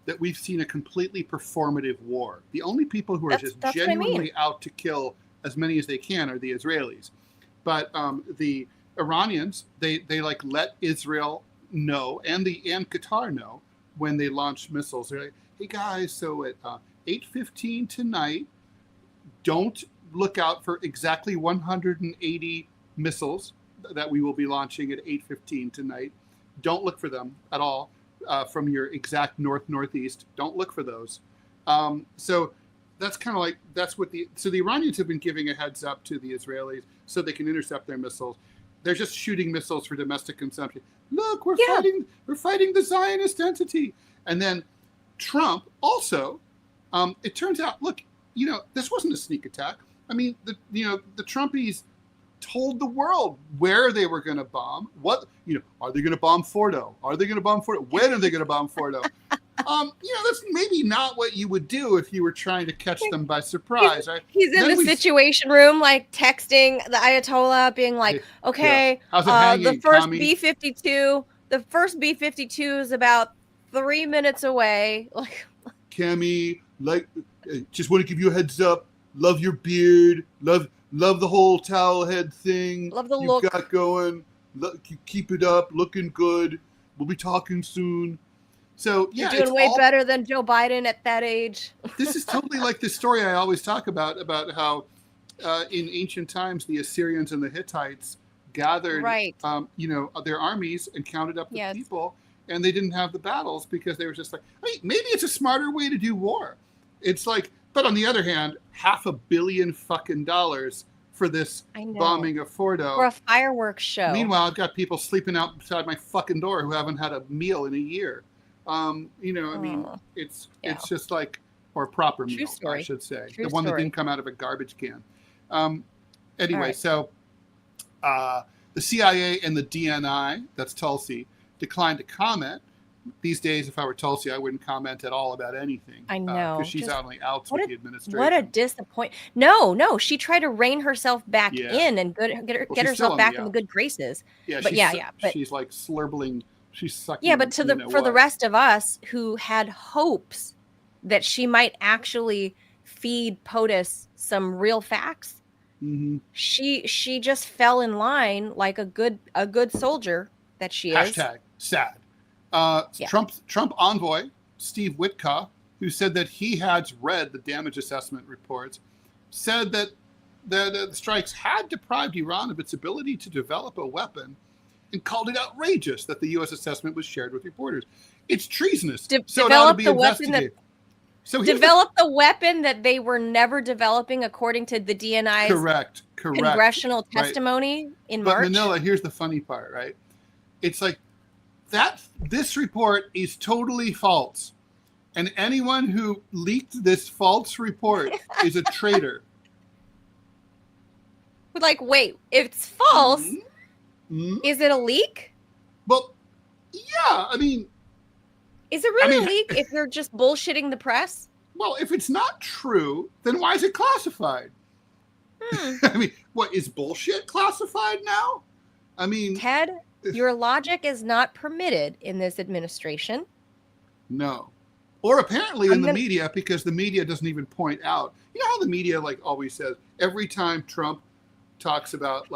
that we've seen a completely performative war. The only people who are just genuinely out to kill as many as they can are the Israelis. But the Iranians, they like let Israel know and Qatar know when they launch missiles. They're like, hey guys, so at 8:15 tonight, don't look out for exactly 180 missiles that we will be launching at 8:15 tonight. Don't look for them at all from your exact northeast. Don't look for those. So that's kind of like, so the Iranians have been giving a heads up to the Israelis so they can intercept their missiles. They're just shooting missiles for domestic consumption. Look, we're fighting the Zionist entity. And then Trump also, it turns out, look, this wasn't a sneak attack. I mean, the Trumpies told the world where they were going to bomb. What, are they going to bomb Fordo? Are they going to bomb Fordo? When are they going to bomb Fordo? That's maybe not what you would do if you were trying to catch them by surprise, right? He's in the Situation Room, like texting the Ayatollah, being like, okay, how's it hanging, the first Tommy? B-52 is about 3 minutes away. Like, Cammy, just want to give you a heads up. Love your beard. Love the whole towel head thing. Love the look you've got going. Keep it up. Looking good. We'll be talking soon. So yeah, you're doing way better than Joe Biden at that age. This is totally like the story I always talk about how in ancient times the Assyrians and the Hittites gathered, their armies and counted up the people, and they didn't have the battles because they were just like, hey, maybe it's a smarter way to do war. It's like, but on the other hand, $500 million fucking for this bombing of Fordo. For a fireworks show. Meanwhile, I've got people sleeping outside my fucking door who haven't had a meal in a year. It's just like, or a proper meal, I should say. The one that didn't come out of a garbage can. So the CIA and the DNI, that's Tulsi, declined to comment. These days, if I were Tulsi, I wouldn't comment at all about anything. I know. Because she's out on the outs with the administration. What a disappointment. No. She tried to rein herself back in and get herself back in the good graces. Yeah, but she's like slurpling. She's sucking. Yeah, but for the rest of us who had hopes that she might actually feed POTUS some real facts, she just fell in line like a good soldier that she is. #sad. Trump envoy Steve Witkoff, who said that he had read the damage assessment reports, said that the strikes had deprived Iran of its ability to develop a weapon, and called it outrageous that the U.S. assessment was shared with reporters. It's treasonous. So it ought to be investigated. Develop the weapon that they were never developing, according to the DNI's correct congressional testimony in March. But Manila, here's the funny part, right? It's like this report is totally false, and anyone who leaked this false report is a traitor. Like, wait, it's false. Is it a leak? Well, yeah. I mean, is it really a leak if you're just bullshitting the press? Well, if it's not true, then why is it classified? I mean, what is bullshit classified now? I mean, Ted, your logic is not permitted in this administration. No. Or apparently in the media, because the media doesn't even point out. You know how the media always says every time Trump talks about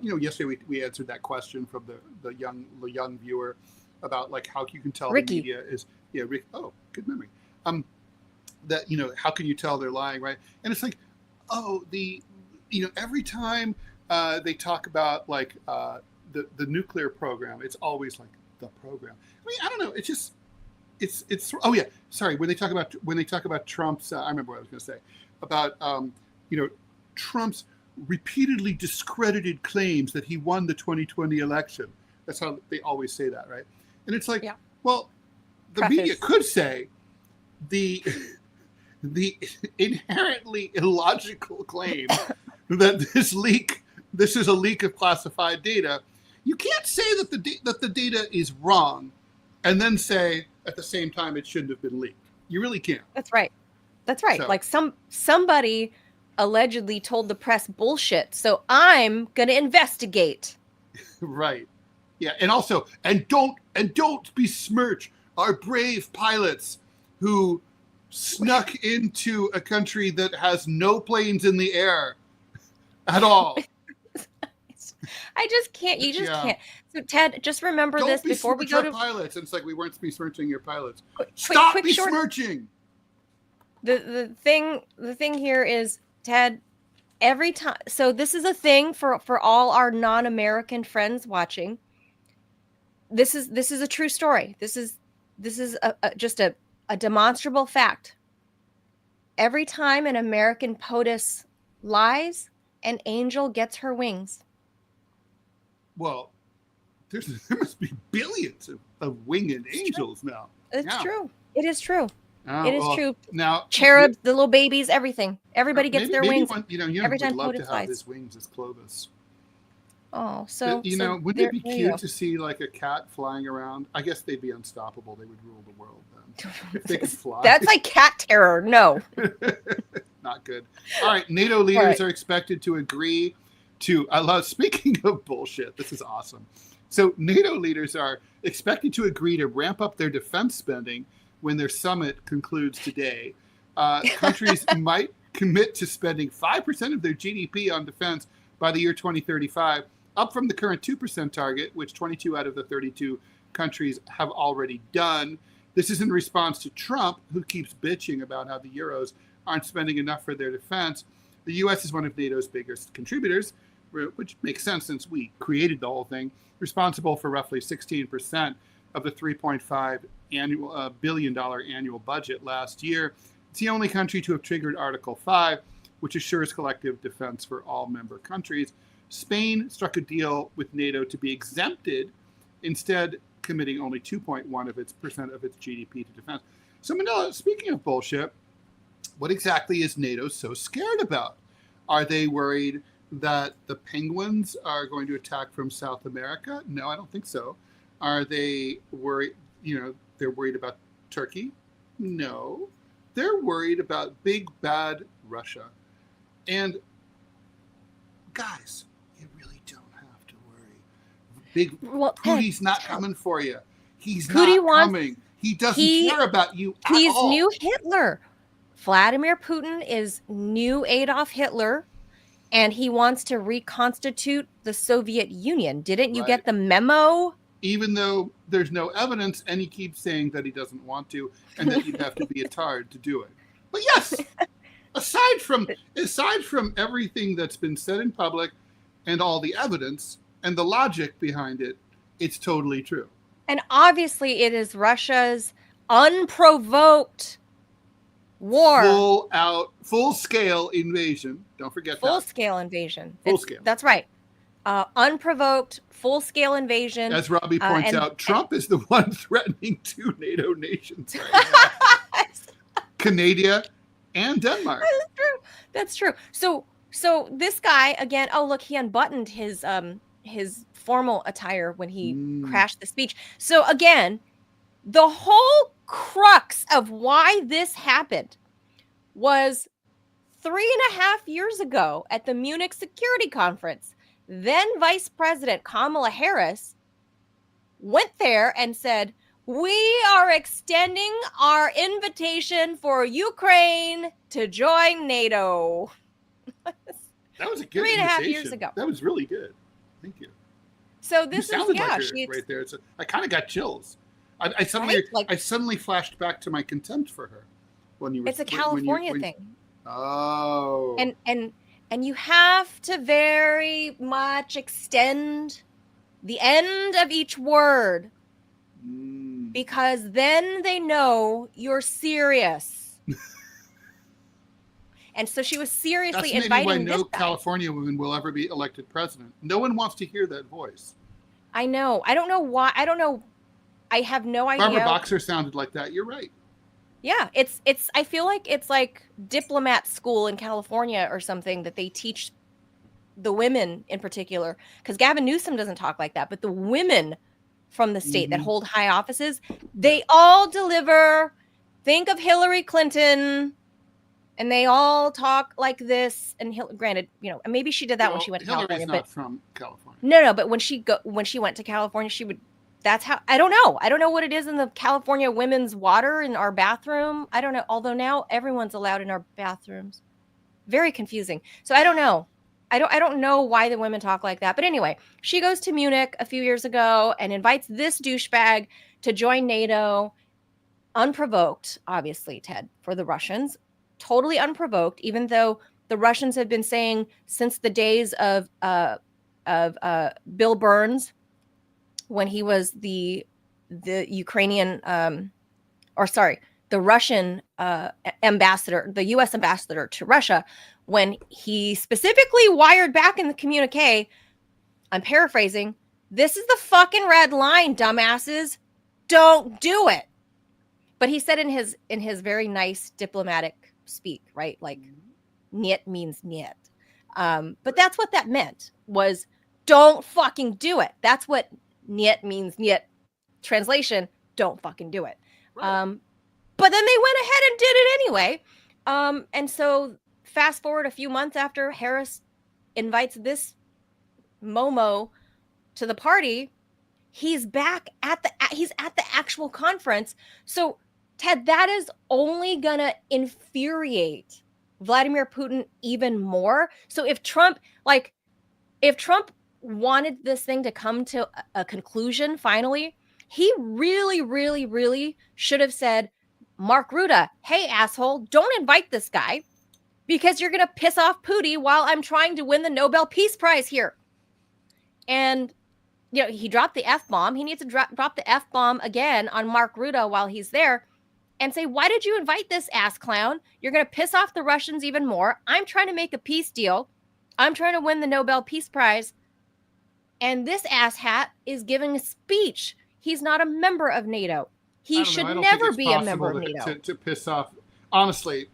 yesterday we answered that question from the young viewer about how you can tell Ricky. The media is Rick. Oh, good memory. That how can you tell they're lying, right? And it's like, every time they talk about the nuclear program, it's always the program. I mean, I don't know. It's just it's. Oh yeah, sorry. When they talk about Trump's, I remember what I was going to say about Trump's repeatedly discredited claims that he won the 2020 election. That's how they always say that, right? And it's like, well, the media could say the inherently illogical claim that this is a leak of classified data. You can't say that the data is wrong and then say at the same time it shouldn't have been leaked. You really can't. That's right. So, like somebody allegedly told the press bullshit, so I'm going to investigate. Right. Yeah, and also don't besmirch our brave pilots who snuck into a country that has no planes in the air at all. I just can't. You just can't. So Ted, just remember this before we go to pilots. And it's like we weren't besmirching your pilots. Stop besmirching. The thing here is, Ted, every time. So this is a thing for all our non-American friends watching. This is a true story. This is just a demonstrable fact. Every time an American POTUS lies, an angel gets her wings. Well, there must be billions of winged angels now. It's true. It is true. It is true. Now, cherubs, the little babies, everything. Everybody gets their wings. You every time would love POTUS to have his wings as Clovis. Oh, so wouldn't it be cute to see like a cat flying around? I guess they'd be unstoppable. They would rule the world then. If they could fly. That's like cat terror. No. Not good. All right. NATO leaders are expected to agree to, speaking of bullshit, this is awesome. So NATO leaders are expected to agree to ramp up their defense spending when their summit concludes today. Countries might commit to spending 5% of their GDP on defense by the year 2035, up from the current 2% target, which 22 out of the 32 countries have already done. This is in response to Trump, who keeps bitching about how the Euros aren't spending enough for their defense. The U.S. is one of NATO's biggest contributors, which makes sense since we created the whole thing, responsible for roughly 16% of the $3.5 billion annual budget last year. It's the only country to have triggered Article 5, which assures collective defense for all member countries. Spain struck a deal with NATO to be exempted, instead committing only 2.1% of its GDP to defense. So Manila, speaking of bullshit, what exactly is NATO so scared about? Are they worried that the penguins are going to attack from South America? No, I don't think so. Are they worried, they're worried about Turkey? No. They're worried about big, bad Russia. And guys, you really don't have to worry. Putin's not coming for you. He's not coming. He doesn't care about you at all. He's new Hitler. Vladimir Putin is new Adolf Hitler, and he wants to reconstitute the Soviet Union. Didn't you get the memo? Even though there's no evidence, and he keeps saying that he doesn't want to, and that you'd have to be a tard to do it. But yes, aside from everything that's been said in public and all the evidence and the logic behind it, it's totally true. And obviously it is Russia's unprovoked war. Full-scale invasion. Don't forget that. Full-scale invasion. Full-scale. That's right. Unprovoked, full-scale invasion. As Robbie points out, Trump is the one threatening two NATO nations right now. Canada and Denmark. That's true. So this guy, again, look, he unbuttoned his formal attire when he crashed the speech. So again, the whole crux of why this happened was 3.5 years ago at the Munich Security Conference. Then Vice President Kamala Harris went there and said, "We are extending our invitation for Ukraine to join NATO." That was a good 3.5 years ago. That was really good. Thank you. So this is right there. I kind of got chills. I suddenly flashed back to my contempt for her when you were. It's a California thing. Oh. And you have to very much extend the end of each word because then they know you're serious. And so she was seriously That's maybe why inviting no this guy. California woman will ever be elected president. No one wants to hear that voice. I know. I don't know why. I don't know. I have no idea. Barbara Boxer sounded like that. You're right. Yeah, it's. I feel like it's like diplomat school in California or something that they teach the women in particular. Because Gavin Newsom doesn't talk like that, but the women from the state that hold high offices, they all deliver. Think of Hillary Clinton. And they all talk like this. And granted, you know, maybe she did that when she went to Hillary's California. not But from California. no, but when she went to California, she would. That's how. I don't know. I don't know what it is in the California women's water in our bathroom. I don't know. Although now everyone's allowed in our bathrooms. Very confusing. So I don't know. I don't know why the women talk like that. But anyway, she goes to Munich a few years ago and invites this douchebag to join NATO, unprovoked, obviously, Ted, for the Russians. Totally unprovoked, even though the Russians have been saying since the days of Bill Burns, when he was the Ukrainian, the Russian ambassador, the U.S. ambassador to Russia, when he specifically wired back in the communique, I'm paraphrasing, "This is the fucking red line, dumbasses. Don't do it." But he said in his very nice diplomatic speak, right? Like, "Niet" means "niet." But that's what that meant, was don't fucking do it. That's what "niet" means, "niet." Translation, don't fucking do it. Right. But then they went ahead and did it anyway. And so fast forward a few months after Harris invites this Momo to the party, he's back at the actual conference. So Ted, that is only gonna infuriate Vladimir Putin even more. So if Trump wanted this thing to come to a conclusion finally, he really, really, really should have said, Mark Rutte, hey, asshole, don't invite this guy because you're going to piss off Putin while I'm trying to win the Nobel Peace Prize here. And, you know, he dropped the F-bomb. He needs to drop the F-bomb again on Mark Rutte while he's there and say, why did you invite this ass clown? You're going to piss off the Russians even more. I'm trying to make a peace deal. I'm trying to win the Nobel Peace Prize. And this asshat is giving a speech. He's not a member of NATO. He should never be a member of NATO. To piss off. Honestly,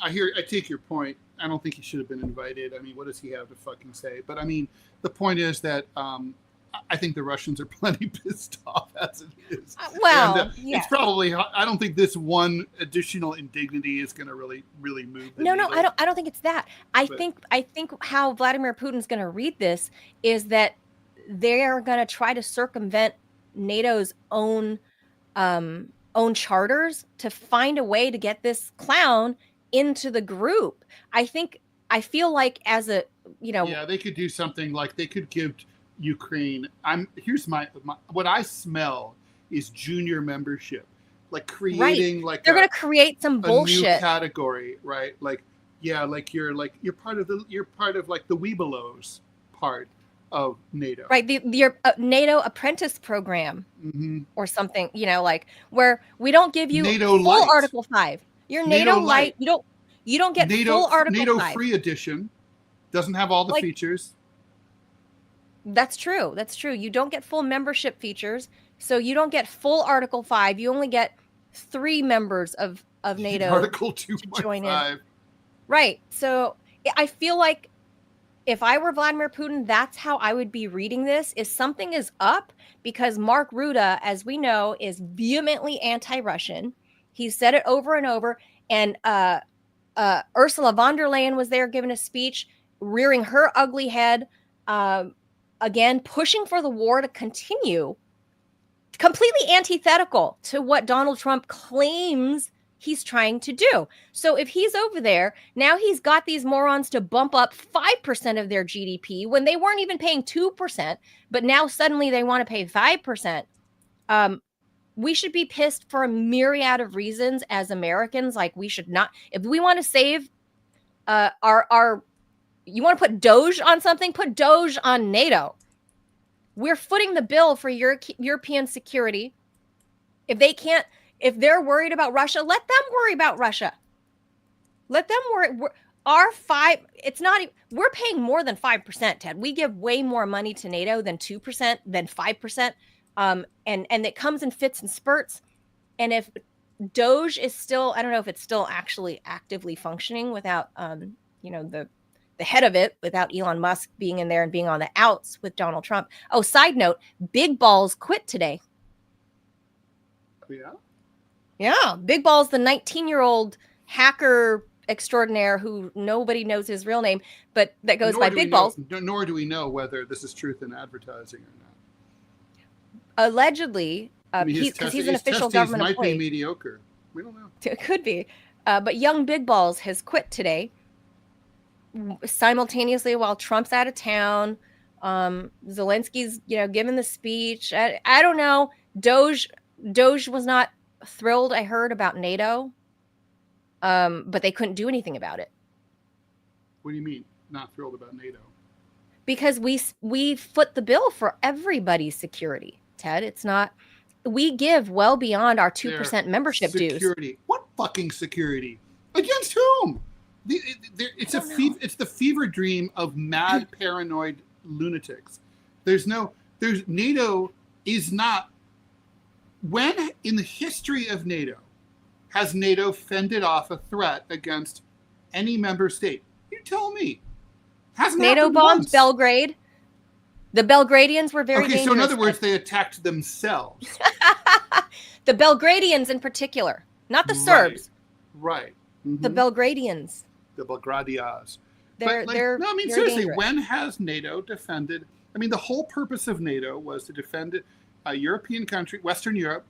I take your point. I don't think he should have been invited. I mean, what does he have to fucking say? But I mean, the point is that I think the Russians are plenty pissed off as it is. Well, and, it's probably. I don't think this one additional indignity is going to really move. No, I don't think it's that. I think how Vladimir Putin's going to read this is that they're going to try to circumvent NATO's own charters to find a way to get this clown into the group. I feel like as a, you know. Yeah, they could do something like they could give Ukraine. Here's my what I smell is junior membership, like creating they're going to create some bullshit new category, right? Like, yeah, like you're part of like the Webelos part of NATO, right? Your NATO apprentice program or something, you know, like where we don't give you NATO full Light. Article 5. Your NATO Light, you don't get full Article 5. NATO Free Edition doesn't have all the features. That's true. You don't get full membership features, so you don't get full Article 5. You only get 3 members of NATO. Article 2.5. Right. So I feel like if I were Vladimir Putin, that's how I would be reading this, is something is up, because Mark Rutte, as we know, is vehemently anti-Russian. He said it over and over. And Ursula von der Leyen was there giving a speech, rearing her ugly head, again, pushing for the war to continue, completely antithetical to what Donald Trump claims he's trying to do. So if he's over there, now he's got these morons to bump up 5% of their GDP when they weren't even paying 2%, but now suddenly they want to pay 5%. We should be pissed for a myriad of reasons as Americans. Like, we should not, if we want to save you want to put Doge on something, put Doge on NATO. We're footing the bill for European security. If they're worried about Russia, let them worry about Russia. Let them worry. we're paying more than 5%, Ted. We give way more money to NATO than 2%, than 5%. And it comes in fits and spurts. And if Doge is still, I don't know if it's still actually actively functioning without, the head of it, without Elon Musk being in there and being on the outs with Donald Trump. Oh, side note, Big Balls quit today. Yeah. Yeah. Big Balls, the 19-year-old hacker extraordinaire who nobody knows his real name, but that goes by Big Balls. Nor do we know whether this is truth in advertising or not. Allegedly, because he's an official government employee. Might be mediocre. We don't know. It could be. But young Big Balls has quit today, simultaneously while Trump's out of town. Zelensky's, giving the speech. I don't know. Doge was not thrilled, I heard, about NATO. But they couldn't do anything about it. What do you mean, not thrilled about NATO? Because we foot the bill for everybody's security, Ted. It's not. We give well beyond our 2% membership dues. Security. What fucking security? Against whom? It's the fever dream of mad, paranoid lunatics. NATO is not. When in the history of NATO has NATO fended off a threat against any member state? You tell me. Hasn't NATO bombed once. Belgrade. The Belgradians were very dangerous. So in other words, they attacked themselves. The Belgradians in particular, not the Serbs. Right. Mm-hmm. The Belgradians. The Belgradias. They're seriously, dangerous. when has NATO defended? I mean, the whole purpose of NATO was to defend a European country, Western Europe,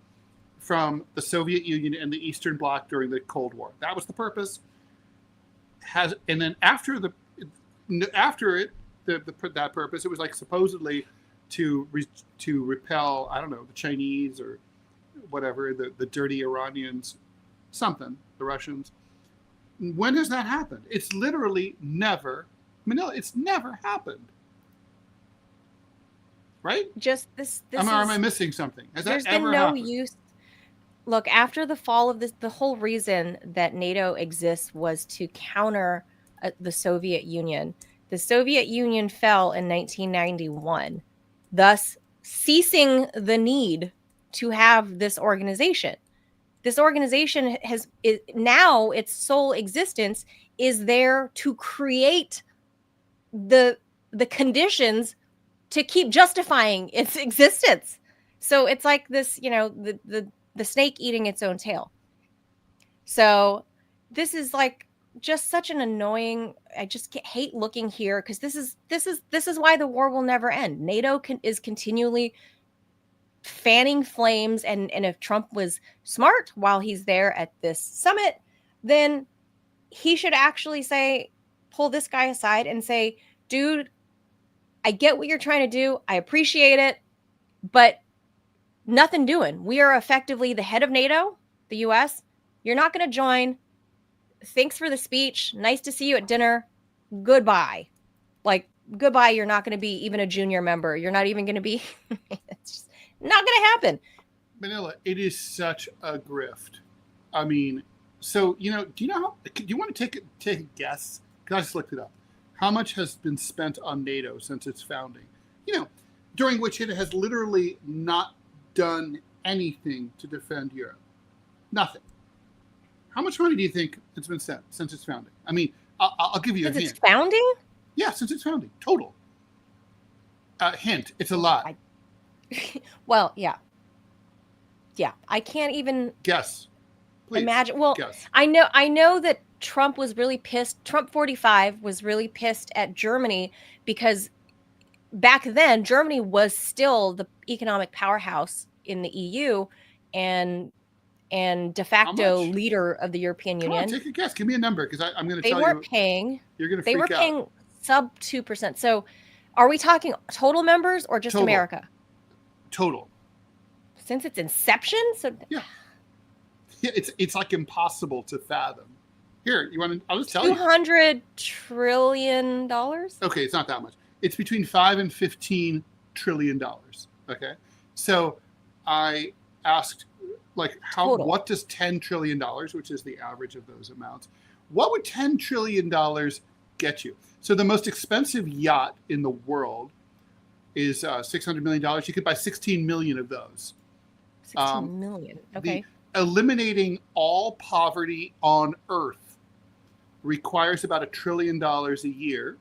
from the Soviet Union and the Eastern Bloc during the Cold War. That was the purpose. And then after that purpose, it was like supposedly to repel, I don't know, the Chinese or whatever, the dirty Iranians, something, the Russians. When has that happened? It's literally never, Manila, it's never happened. Right? Just this. Am I missing something? Has that ever happened? There's been no use. Look, after the fall of this, the whole reason that NATO exists was to counter the Soviet Union. The Soviet Union fell in 1991, thus ceasing the need to have this organization. This organization now its sole existence is there to create the conditions to keep justifying its existence. So it's like this, the snake eating its own tail. So this is like just such an annoying. I just hate looking here because this is why the war will never end. NATO is continually fanning flames, and if Trump was smart while he's there at this summit, then he should actually pull this guy aside and say, dude, I get what you're trying to do. I appreciate it, but nothing doing. We are effectively the head of NATO, the U.S. You're not going to join. Thanks for the speech. Nice to see you at dinner. Goodbye. Goodbye. You're not going to be even a junior member. You're not even going to be. It's just not going to happen. Manila, it is such a grift. I mean, so, do you want to take a guess? Because I just looked it up. How much has been spent on NATO since its founding? During which it has literally not done anything to defend Europe. Nothing. How much money do you think it's been spent since its founding? I mean, I'll give you a hint. Since its founding? Yeah, since its founding. Total. Hint. It's a lot. Well, yeah. Yeah. I can't even guess. Please. Imagine. Well, guess. I know that Trump was really pissed. Trump 45 was really pissed at Germany because back then Germany was still the economic powerhouse in the EU and de facto leader of the European Union. Come on, take a guess. Give me a number because I'm going to tell you. They weren't paying. You're going to freak out. They were paying sub 2%. So are we talking total members or just America? Total. Since its inception? So yeah, it's like impossible to fathom. Here, I'll just tell you. $200 trillion? Okay, it's not that much. It's between $5 and $15 trillion. Okay, so I asked, what does $10 trillion, which is the average of those amounts, what would $10 trillion get you? So the most expensive yacht in the world is $600 million. You could buy 16 million of those. 16 million. Okay. Eliminating all poverty on Earth requires about $1 trillion a year.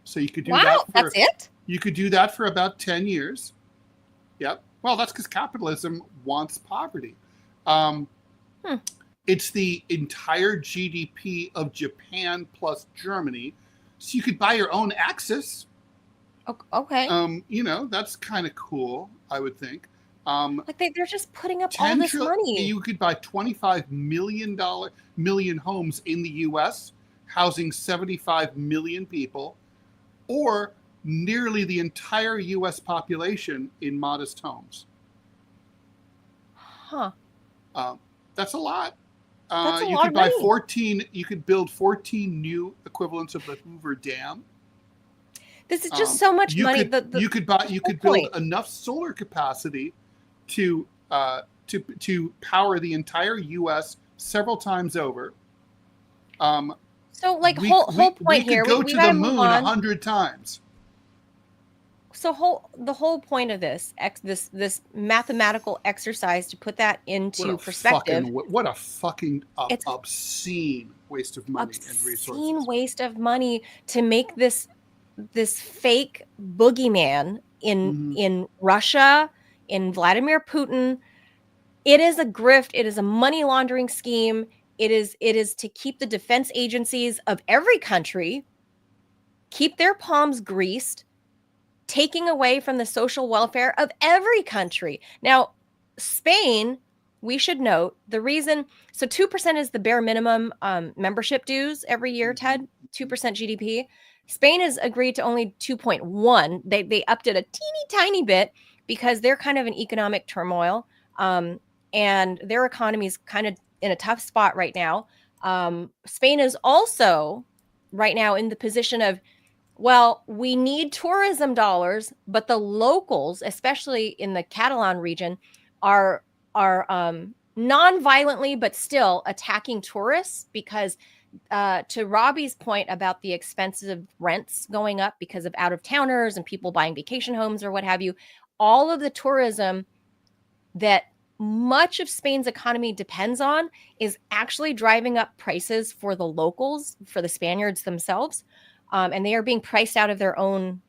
So you could do that. That's it? You could do that for about 10 years. Yep. Well, that's because capitalism wants poverty. It's the entire GDP of Japan plus Germany. So you could buy your own Axis. Okay. That's kind of cool, I would think. They're just putting up all this money. You could buy 25 million homes in the U.S., housing 75 million people, or nearly the entire U.S. population in modest homes. Huh. That's a lot. That's a you lot could of buy money. 14. You could build 14 new equivalents of the Hoover Dam. This is just so much money. You could build enough solar capacity to power the entire U.S. several times over. Whole point here. We could go to the moon 100 times. So the whole point of this mathematical exercise to put that into perspective. What a fucking obscene waste of money and resources. Obscene waste of money to make this fake boogeyman in Russia, in Vladimir Putin. It is a grift. It is a money laundering scheme. It is to keep the defense agencies of every country, keep their palms greased, taking away from the social welfare of every country. Now, Spain, we should note the reason. So 2% is the bare minimum membership dues every year, Ted, 2% GDP. Spain has agreed to only 2.1. They upped it a teeny tiny bit because they're kind of in economic turmoil, and their economy is kind of in a tough spot right now. Spain is also right now in the position of, well, we need tourism dollars, but the locals, especially in the Catalan region, are non-violently but still attacking tourists because to Robbie's point about the expensive rents going up because of out-of-towners and people buying vacation homes or what have you, all of the tourism that much of Spain's economy depends on is actually driving up prices for the locals, for the Spaniards themselves. And they are being priced out of their own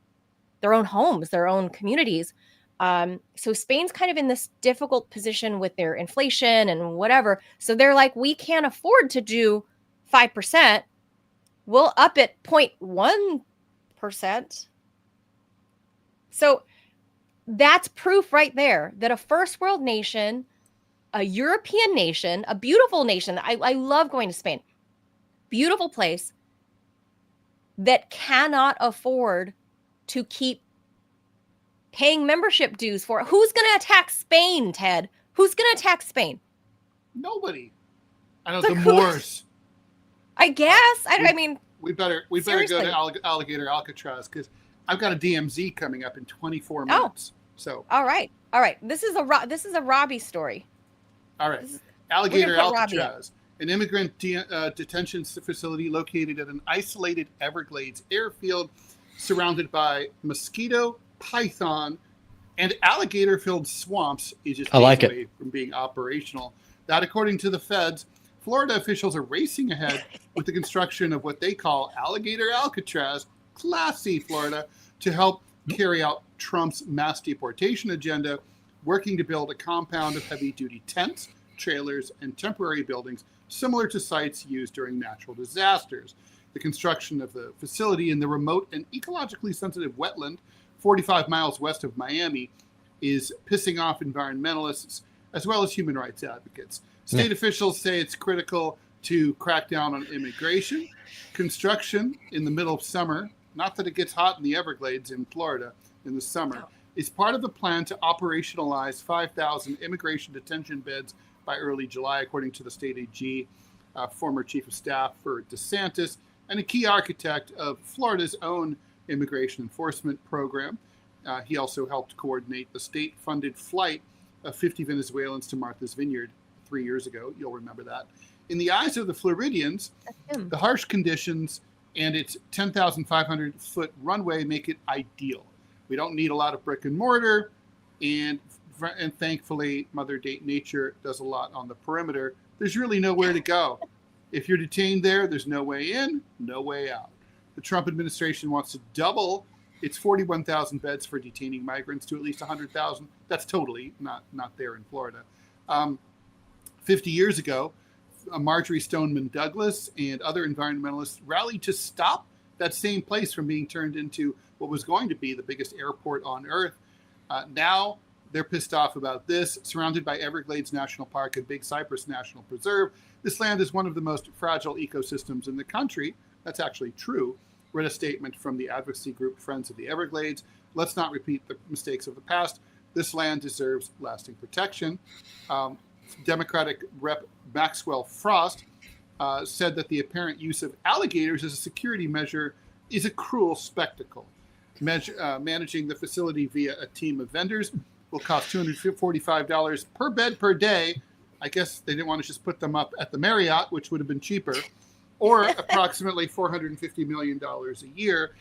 homes, their own communities. So Spain's kind of in this difficult position with their inflation and whatever. So they're like, we can't afford to do 5%. We'll up it 0.1%. So that's proof right there that a first world nation, a European nation, a beautiful nation. I love going to Spain. Beautiful place that cannot afford to keep paying membership dues for. Who's going to attack Spain, Ted? Who's going to attack Spain? Nobody. I know, the Moors. I guess. I mean, we better go to Alligator Alcatraz because I've got a DMZ coming up in 24 minutes. So all right. This is a Robbie story. All right, Alligator Alcatraz, an immigrant detention facility located at an isolated Everglades airfield, surrounded by mosquito, python, and alligator-filled swamps, is just days away from being operational. That, according to the feds, Florida officials are racing ahead with the construction of what they call Alligator Alcatraz, classy Florida, to help carry out Trump's mass deportation agenda, working to build a compound of heavy-duty tents, trailers, and temporary buildings similar to sites used during natural disasters. The construction of the facility in the remote and ecologically sensitive wetland 45 miles west of Miami is pissing off environmentalists as well as human rights advocates. State officials say it's critical to crack down on immigration. Construction in the middle of summer, not that it gets hot in the Everglades in Florida in the summer, is part of the plan to operationalize 5,000 immigration detention beds by early July, according to the state AG, former chief of staff for DeSantis, and a key architect of Florida's own immigration enforcement program. He also helped coordinate the state-funded flight of 50 Venezuelans to Martha's Vineyard 3 years ago. You'll remember that. In the eyes of the Floridians, the harsh conditions and its 10,500-foot runway make it ideal. We don't need a lot of brick and mortar, and thankfully, Mother Nature does a lot on the perimeter. There's really nowhere to go. If you're detained there, there's no way in, no way out. The Trump administration wants to double its 41,000 beds for detaining migrants to at least 100,000. That's totally not there in Florida. 50 years ago, Marjorie Stoneman Douglas and other environmentalists rallied to stop that same place from being turned into what was going to be the biggest airport on Earth. Now they're pissed off about this. Surrounded by Everglades National Park and Big Cypress National Preserve, this land is one of the most fragile ecosystems in the country. That's actually true. Read a statement from the advocacy group Friends of the Everglades. Let's not repeat the mistakes of the past. This land deserves lasting protection. Democratic Rep. Maxwell Frost said that the apparent use of alligators as a security measure is a cruel spectacle. Managing the facility via a team of vendors will cost $245 per bed per day. I guess they didn't want to just put them up at the Marriott, which would have been cheaper, or approximately $450 million a year.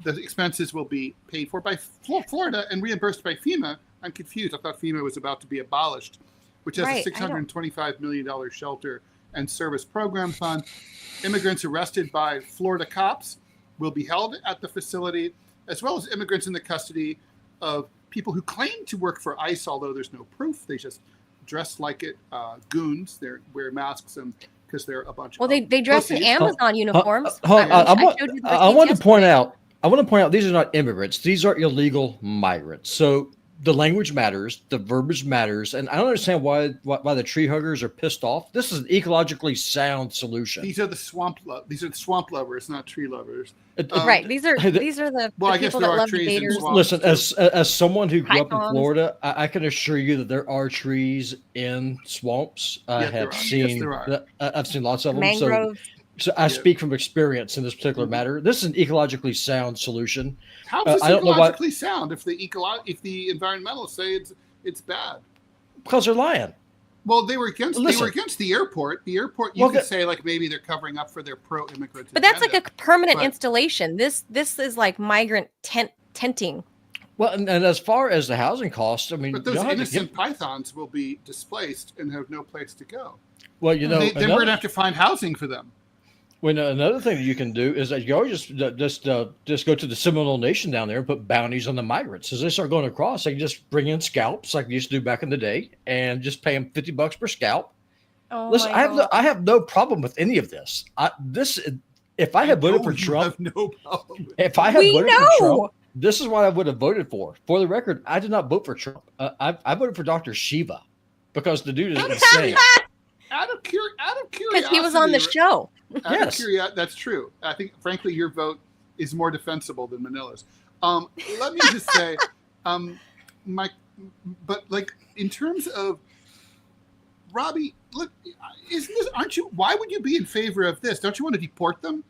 The expenses will be paid for by Florida and reimbursed by FEMA. I'm confused. I thought FEMA was about to be abolished, which has a $625 million shelter and service program fund. Immigrants arrested by Florida cops will be held at the facility, as well as immigrants in the custody of people who claim to work for ICE, although there's no proof. They just dress like it. Goons. They wear masks and because they're a bunch of they dress in Amazon uniforms. I want to point out these are not immigrants. These are illegal migrants. So the language matters, the verbiage matters, and I don't understand why the tree huggers are pissed off. This is an ecologically sound solution. These are the swamp lovers, not tree lovers. Right. These are the people that love the gators. Listen, as someone who grew up in Florida, I can assure you that there are trees in swamps. I've seen lots of them. Mangroves. So I speak from experience in this particular matter. This is an ecologically sound solution. How is this ecologically sound if the environmentalists say it's bad? Because they're lying. Well, they were against the airport. The airport, you could say like maybe they're covering up for their pro-immigrant. But that's like a permanent installation. This is like migrant tenting. Well, and as far as the housing costs, I mean, but those innocent pythons will be displaced and have no place to go. Well, then we're going to have to find housing for them. Well, another thing that you can do is that you always just go to the Seminole Nation down there and put bounties on the migrants. As they start going across, they can just bring in scalps like they used to do back in the day and just pay them $50 per scalp. Oh, listen, I have no problem with any of this. If I had voted for Trump, have no problem. If I had voted for Trump, this is what I would have voted for. For the record, I did not vote for Trump. I voted for Dr. Shiva because the dude is insane. Out of curiosity, because he was on the show. That's true. I think, frankly, your vote is more defensible than Manila's. Let me just say, but like in terms of Robbie, look, why would you be in favor of this? Don't you want to deport them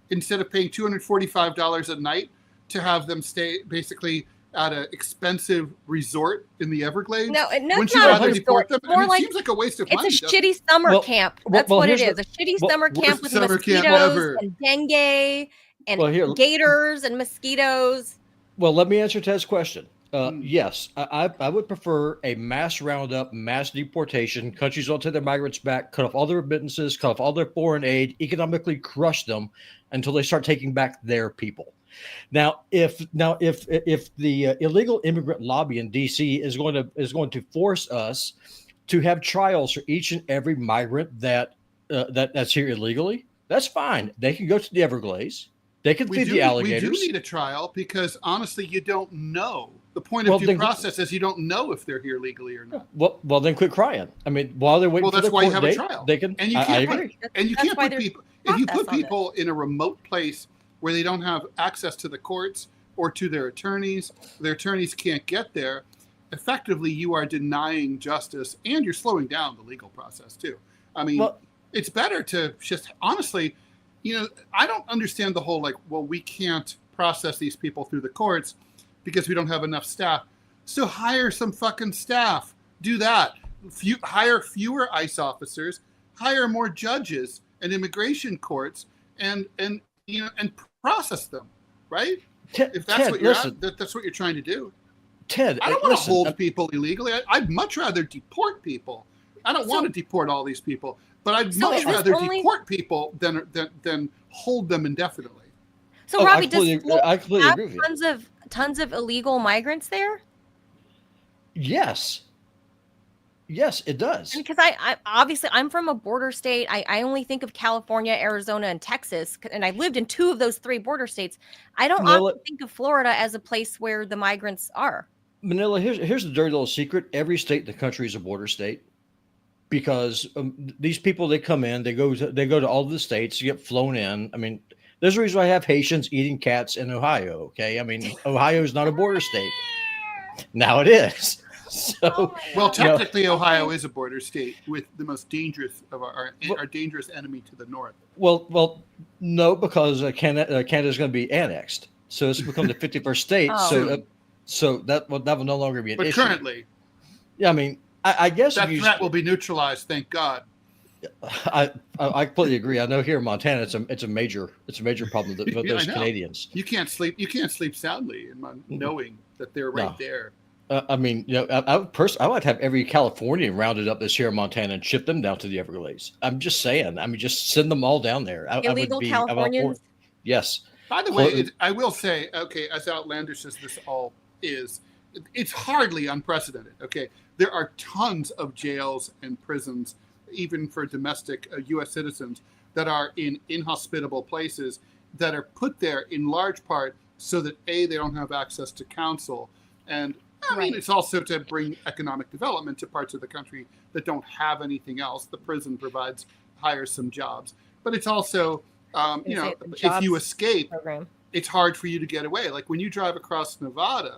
instead of paying $245 a night to have them stay basically at an expensive resort in the Everglades? No, wouldn't you rather deport them? It seems like a waste of money. It's a shitty summer camp. That's what it is. A shitty summer camp with mosquitoes and dengue and gators and mosquitoes. Well, let me answer Ted's question. Yes, I would prefer a mass roundup, mass deportation. Countries don't take their migrants back, cut off all their remittances, cut off all their foreign aid, economically crush them until they start taking back their people. Now, if the illegal immigrant lobby in D.C. is going to force us to have trials for each and every migrant that's here illegally, that's fine. They can go to the Everglades. They can feed the alligators. We do need a trial because honestly, you don't know. The point of due process is you don't know if they're here legally or not. Well, then quit crying. I mean, while they're waiting for the court date, that's why you have a trial. They can. And you can't put people. If you put people in a remote place where they don't have access to the courts or to their attorneys can't get there, effectively you are denying justice and you're slowing down the legal process too. I mean, it's better to just honestly, I don't understand the whole we can't process these people through the courts because we don't have enough staff. So hire some fucking staff. Do that. Hire fewer ICE officers. hire more judges and immigration courts and process them, right? If that's Ted, what you're listen, that's what you're trying to do. Ted, I don't want to hold people illegally. I'd much rather deport people. I don't want to deport all these people, but I'd much rather deport people than hold them indefinitely. So, Robbie, I completely agree with you. Tons of illegal migrants there? Yes. Yes, it does. Because I obviously I'm from a border state. I only think of California, Arizona, and Texas, and I've lived in 2 of those 3 border states. I don't often think of Florida as a place where the migrants are. Manila, here's the dirty little secret. Every state in the country is a border state because these people, they come in, they go to all of the states, you get flown in. I mean, there's a reason why I have Haitians eating cats in Ohio. Okay. I mean, Ohio is not a border state. Now it is. So, well, technically, Ohio is a border state with the most dangerous of our dangerous enemy to the north. Well, no, because Canada is going to be annexed, so it's become the 51st state. So that will no longer be an issue. But currently, yeah, I mean, I guess that threat will be neutralized. Thank God. I completely agree. I know here in Montana, it's a major problem with those Canadians. You can't sleep soundly knowing that they're right there. I mean, I would have every Californian rounded up this year in Montana and ship them down to the Everglades. I'm just saying. I mean, just send them all down there. Illegal Californians? Yes. By the way, I will say, okay, as outlandish as this all is, it's hardly unprecedented. Okay, there are tons of jails and prisons, even for domestic U.S. citizens, that are in inhospitable places that are put there in large part so that they don't have access to counsel, and I mean, it's also to bring economic development to parts of the country that don't have anything else. The prison hires some jobs, but it's also, if you escape, it's hard for you to get away. Like when you drive across Nevada,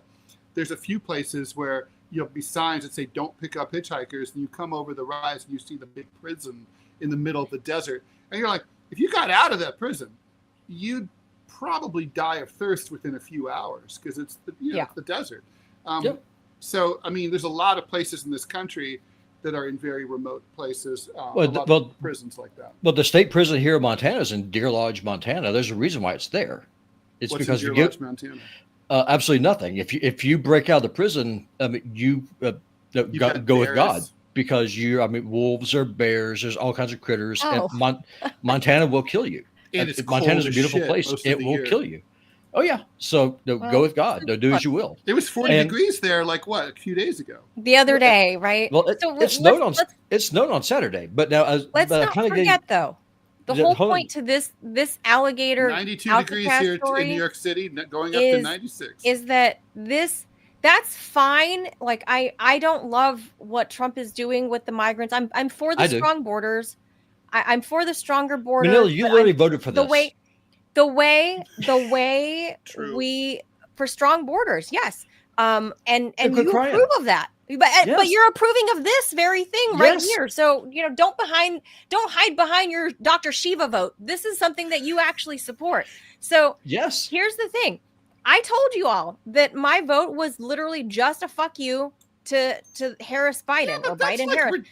there's a few places where you'll be signs that say, don't pick up hitchhikers. And you come over the rise and you see the big prison in the middle of the desert. And you're like, if you got out of that prison, you'd probably die of thirst within a few hours because it's the desert. So, I mean, there's a lot of places in this country that are in very remote places. Prisons like that. Well, the state prison here in Montana is in Deer Lodge, Montana. There's a reason why it's there. It's What's because in Deer Lodge, Montana? Absolutely nothing. If you break out of the prison, you go with God because wolves or bears. There's all kinds of critters. Oh. And Montana will kill you. And Montana's a beautiful place. It will kill you. Oh yeah. So go with God. Do as you will. It was 40 degrees there, like a few days ago. The other day, right? Well, it snowed on Saturday, but now let's not forget though. The whole point to this alligator 92 degrees here in New York City, going up to 96. Is that that's fine. Like I don't love what Trump is doing with the migrants. I'm for the strong borders. I'm for the stronger borders. Manila, you literally voted for this. The way we for strong borders, yes. And you approve of that. But you're approving of this very thing right here. So, don't hide behind your Dr. Shiva vote. This is something that you actually support. So yes, here's the thing. I told you all that my vote was literally just a fuck you to Harris Biden or Biden Harris.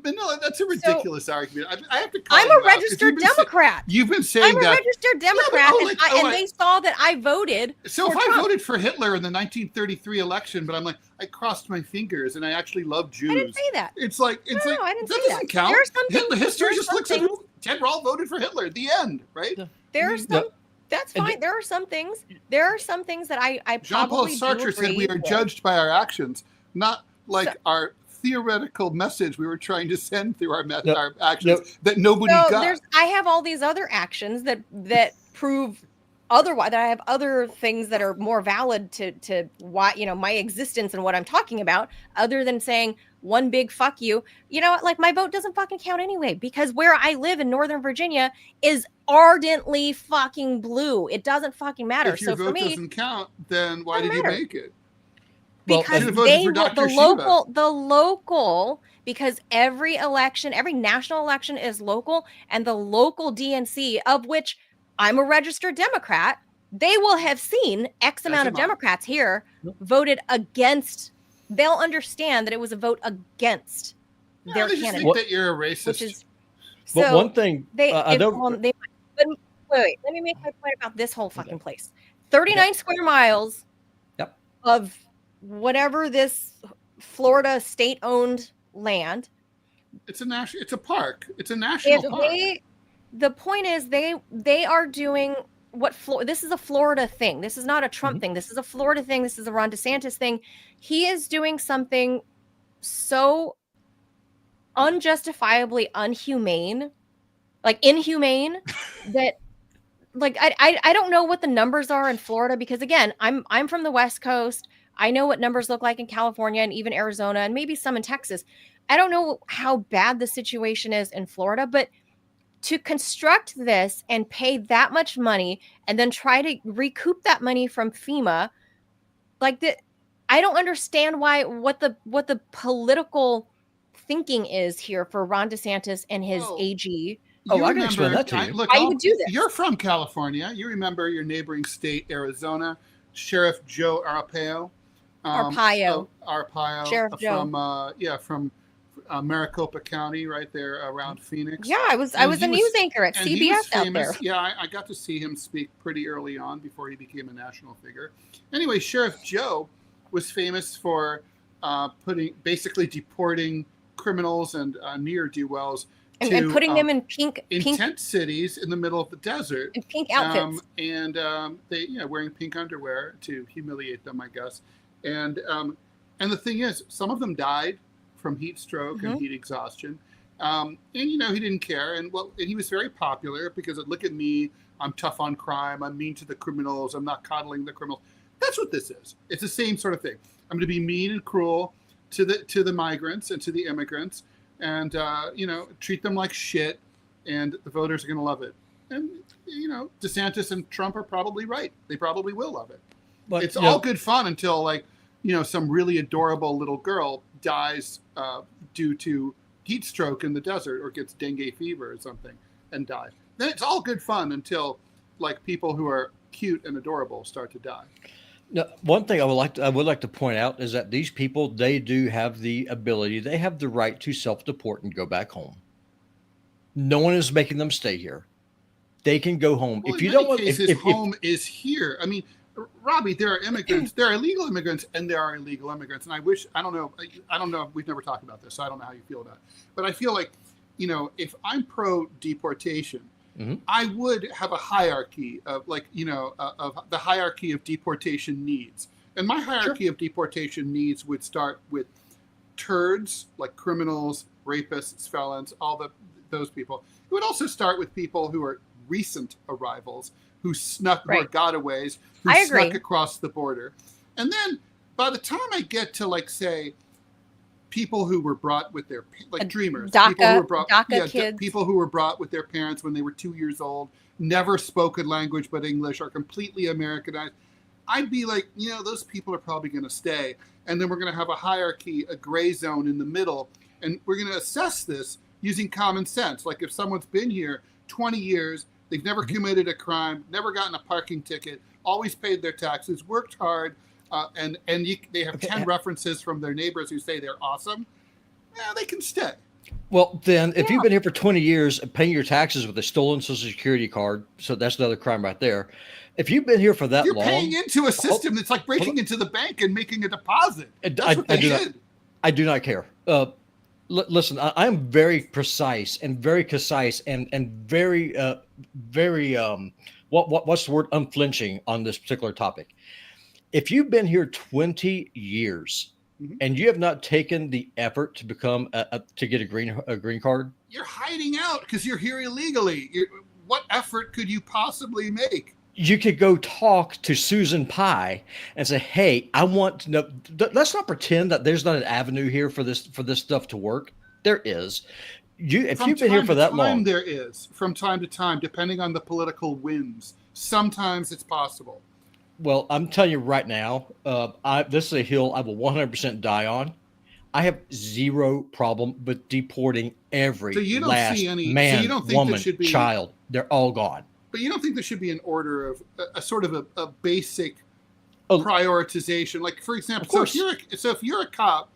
Manila, that's a ridiculous argument. I have to. I'm a registered Democrat. You've been saying that. I'm a registered Democrat, and they saw that I voted. So if I voted for Hitler in the 1933 election, but I'm like, I crossed my fingers and I actually love Jews. I didn't say that. It's like I didn't say that doesn't count. History just looks at Ted Rall voted for Hitler at the end, right? There's some. That's fine. There are some things. There are some things that I Jean-Paul probably Sartre said we are judged by our actions, not our theoretical message we were trying to send through our actions that nobody got. I have all these other actions that prove otherwise. That I have other things that are more valid to why my existence and what I'm talking about, other than saying one big fuck you. You know what? Like my vote doesn't fucking count anyway because where I live in Northern Virginia is ardently fucking blue. It doesn't fucking matter. If your vote doesn't count, then why did you make it? Because the local, because every election, every national election is local, and the local DNC, of which I'm a registered Democrat, they will have seen X amount of Democrats here voted against. They'll understand that it was a vote against their they just candidate, think that you're a racist. which is But so one thing they, I if, don't. they but wait, let me make my point about this whole fucking place. 39 square miles Yep. of whatever this Florida state-owned land. It's a park. It's a national park. The point is they are doing what this is a Florida thing. This is not a Trump thing. This is a Florida thing. This is a Ron DeSantis thing. He is doing something so unjustifiably inhumane that like I don't know what the numbers are in Florida, because again, I'm from the West Coast. I know what numbers look like in California and even Arizona and maybe some in Texas. I don't know how bad the situation is in Florida, but to construct this and pay that much money and then try to recoup that money from FEMA, like that, I don't understand what the political thinking is here for Ron DeSantis and his AG. I can explain that to you. Look, Why you would do this? You're from California. You remember your neighboring state, Arizona. Sheriff Joe Arpaio. Arpaio. Sheriff Joe. From Maricopa County, right there around Phoenix. Yeah, I was a news anchor at CBS out there. Yeah, I got to see him speak pretty early on before he became a national figure. Anyway, Sheriff Joe was famous for basically deporting criminals and ne'er-do-wells and putting them in pink tent cities in the middle of the desert, in pink outfits, and they wearing pink underwear to humiliate them, I guess. And the thing is, some of them died from heat stroke and heat exhaustion, and he didn't care. And he was very popular because look at me, I'm tough on crime, I'm mean to the criminals, I'm not coddling the criminals. That's what this is. It's the same sort of thing. I'm going to be mean and cruel to the migrants and to the immigrants, and treat them like shit, and the voters are going to love it. And DeSantis and Trump are probably right. They probably will love it. But it's all good fun until some really adorable little girl dies due to heat stroke in the desert or gets dengue fever or something and dies. Then it's all good fun until people who are cute and adorable start to die. Now, one thing I would like to point out is that these people, they do have the ability, they have the right to self-deport and go back home. No one is making them stay here. They can go home. Well, if you don't want, home is here. I mean, Robbie, there are immigrants, there are illegal immigrants, and there are illegal immigrants. And I don't know. We've never talked about this, so I don't know how you feel about it. But I feel like, if I'm pro deportation, I would have a hierarchy of of the hierarchy of deportation needs. And my hierarchy of deportation needs would start with turds, like criminals, rapists, felons, those people. It would also start with people who are recent arrivals, who snuck, who are gotaways, who snuck across the border. And then by the time I get to say people who were brought with their dreamers, people who were brought with their parents when they were 2 years old, never spoken language but English, are completely Americanized, I'd be like, those people are probably going to stay. And then we're going to have a hierarchy, a gray zone in the middle, and we're going to assess this using common sense. Like if someone's been here 20 years, they've never committed a crime, never gotten a parking ticket, always paid their taxes, worked hard, and they have 10 references from their neighbors who say they're awesome, they can stay. Well, then, if you've been here for 20 years paying your taxes with a stolen Social Security card, so that's another crime right there. If you've been here for that long, you're paying into a system that's like breaking into the bank and making a deposit. That's what they did. I do not care. Listen, I'm very precise and very concise and very what's the word, unflinching on this particular topic. If you've been here 20 years and you have not taken the effort to become to get a green card, you're hiding out because you're here illegally. What effort could you possibly make? You could go talk to Susan Pye and say, "Hey, I want to know." Let's not pretend that there's not an avenue here for this stuff to work. There is. If you've been here for that long, there is. From time to time, depending on the political winds, sometimes it's possible. Well, I'm telling you right now, this is a hill I will 100% die on. I have zero problem with deporting every last man, woman, child. They're all gone. But you don't think there should be an order of a sort of a basic prioritization? Like, for example, so if you're a cop,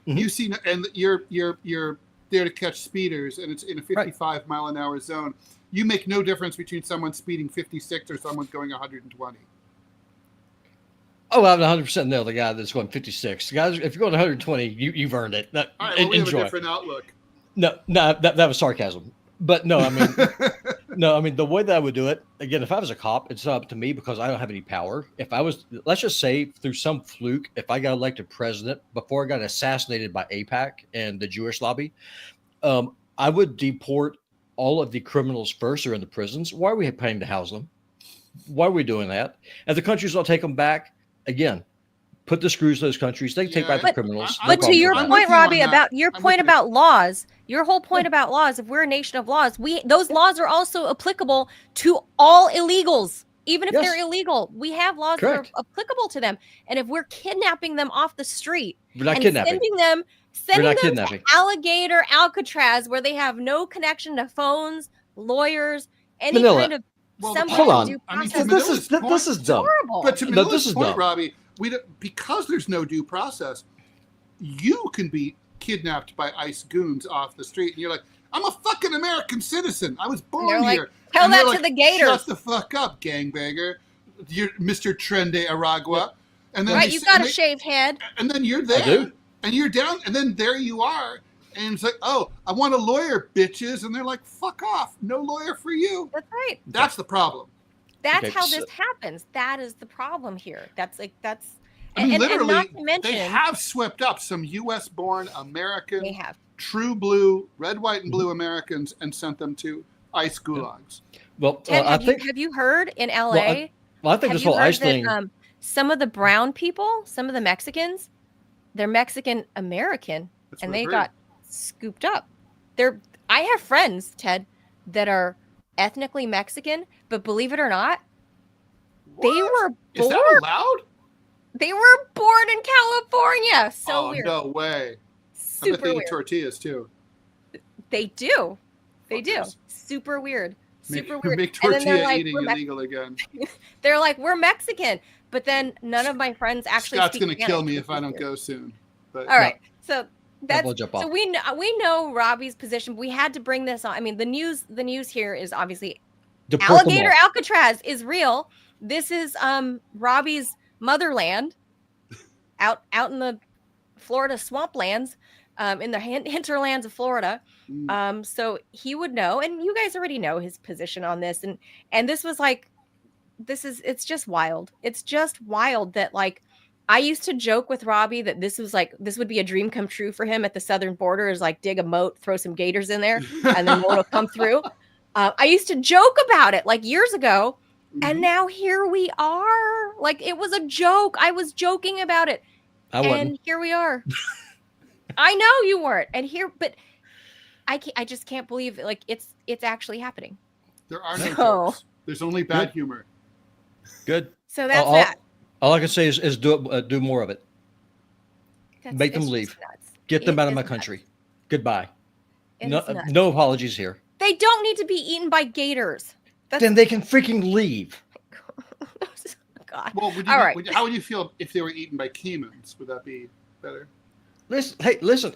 you see, and you're there to catch speeders, and it's in a 55 mile an hour zone. You make no difference between someone speeding 56 or someone going 120. Oh, I'm 100% know the guy that's going 56. Guys, if you're going 120, you've earned it. All right, well, we have a different outlook. No, that was sarcasm. But no, I mean, the way that I would do it, again, if I was a cop, it's not up to me because I don't have any power. If I was, let's just say through some fluke, if I got elected president before I got assassinated by AIPAC and the Jewish lobby, I would deport all of the criminals first who are in the prisons. Why are we paying to house them? Why are we doing that? And the countries will take them back, again, put the screws to those countries. They take back the criminals. But to your point, Robbie, about your point about laws, your whole point about laws, if we're a nation of laws, those laws are also applicable to all illegals. Even if they're illegal, we have laws that are applicable to them. And if we're kidnapping them off the street and sending them to Alligator Alcatraz, where they have no connection to phones, lawyers, any kind of hold on. This is dumb. Horrible. But to Manila's point, Robbie, because there's no due process, you can be kidnapped by ICE goons off the street, and you're like, I'm a fucking American citizen. I was born here. Tell that to the Gators. Shut the fuck up, gangbanger. You're Mr. Trende Aragua. And then you've got a shaved head. And then you're there. And you're down, and then there you are. And it's like, oh, I want a lawyer, bitches. And they're like, fuck off. No lawyer for you. That's right. That's the problem. That's how this happens. That is the problem here. I mean, literally, not to mention, they have swept up some U.S.-born American, true blue, red, white, and blue Americans and sent them to ICE gulags. Well, Ted, have you heard in L.A.? I think this whole ICE thing. Some of the brown people, some of the Mexicans, they're Mexican American, and they got scooped up. I have friends, Ted, that are ethnically Mexican, but believe it or not, they were born. Is that allowed? They were born in California. So weird. No way. Super I bet they weird. eat tortillas too. They do. They do. Super weird. Super weird. Make tortilla eating illegal again. They're like, we're Mexican. But then none of my friends actually Scott's going to kill me if I don't go soon. But, all right. So we know Robbie's position. We had to bring this on. I mean, the news here is obviously Alligator Alcatraz is real. This is Robbie's motherland out in the Florida swamplands, in the hinterlands of Florida. So he would know, and you guys already know his position on this. And this was like, it's just wild. It's just wild that, like, I used to joke with Robbie that this would be a dream come true for him at the southern border, is like dig a moat, throw some gators in there, and then one will come through. I used to joke about it like years ago, and now here we are. Like, it was a joke. I was joking about it. And here we are. I know you weren't. And here, but I just can't believe it. Like, it's actually happening. There are no jokes. There's only bad humor. Good. So that's that. All I can say is do more of it. Make them leave. Get them out of my country. Goodbye. No apologies here. They don't need to be eaten by gators. Then they can freaking leave. God. Well, how would you feel if they were eaten by caimans? Would that be better? Listen.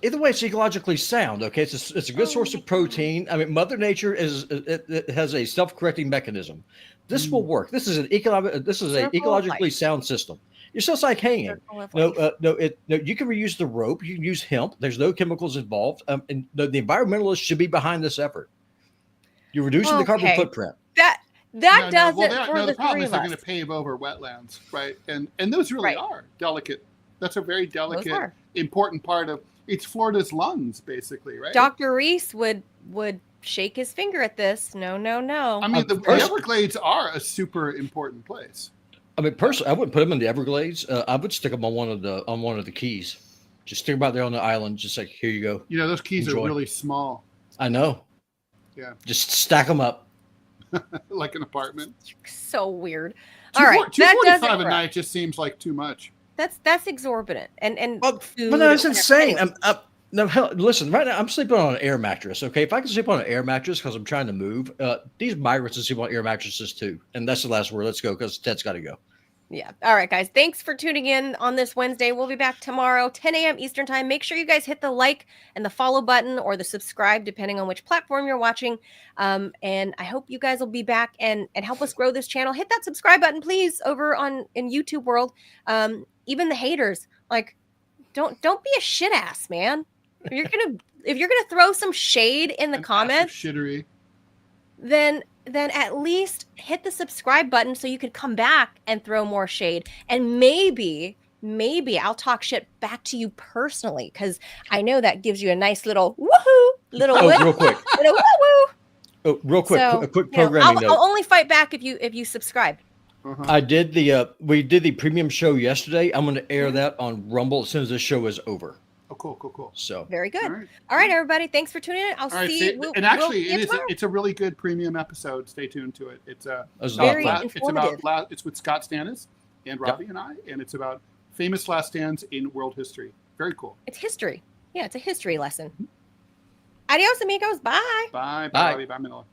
Either way, it's ecologically sound. Okay, it's a good source of protein. I mean, Mother Nature it has a self-correcting mechanism. This will work. This is an ecologically sound system. You're just like hanging. No, you can reuse the rope. You can use hemp. There's no chemicals involved. And the environmentalists should be behind this effort. You're reducing the carbon footprint. That does it for the problem is they're us. going to pave over wetlands, right? And those really are delicate. That's a very delicate, important part of it's Florida's lungs, basically, right? Dr. Reese would shake his finger at this. No. I mean, the Everglades are a super important place. I mean, personally, I wouldn't put them in the Everglades. I would stick them on one of the keys. Just stick them out there on the island. Just like, here you go. You know, those keys are really small. I know. Yeah. Just stack them up. Like an apartment. So weird. All right. $245 a night just seems like too much. That's exorbitant. And food. But no, it's insane. Listen, right now I'm sleeping on an air mattress. Okay, if I can sleep on an air mattress because I'm trying to move, these migrants will sleep on air mattresses too. And that's the last word. Let's go because Ted's got to go. Yeah. All right, guys. Thanks for tuning in on this Wednesday. We'll be back tomorrow, 10 a.m. Eastern time. Make sure you guys hit the like and the follow button or the subscribe, depending on which platform you're watching. And I hope you guys will be back and help us grow this channel. Hit that subscribe button, please, over in YouTube world. Even the haters, like, don't be a shit ass, man. If you're gonna throw some shade in the comments, shittery, then at least hit the subscribe button so you can come back and throw more shade. And maybe I'll talk shit back to you personally, because I know that gives you a nice little woohoo, real quick. Little woo-woo. Oh, real quick, So, a quick programming note. I'll only fight back if you subscribe. Uh-huh. I did we did the premium show yesterday. I'm going to air that on Rumble as soon as the show is over. Oh, cool. So very good. All right, everybody. Thanks for tuning in. I'll see you. And actually, it's a really good premium episode. Stay tuned to it. It's very informative. It's with Scott Stannis and Robbie and I, and it's about famous last stands in world history. Very cool. It's history. Yeah, it's a history lesson. Adios, amigos. Bye. Bye, Robbie. Bye, Manila.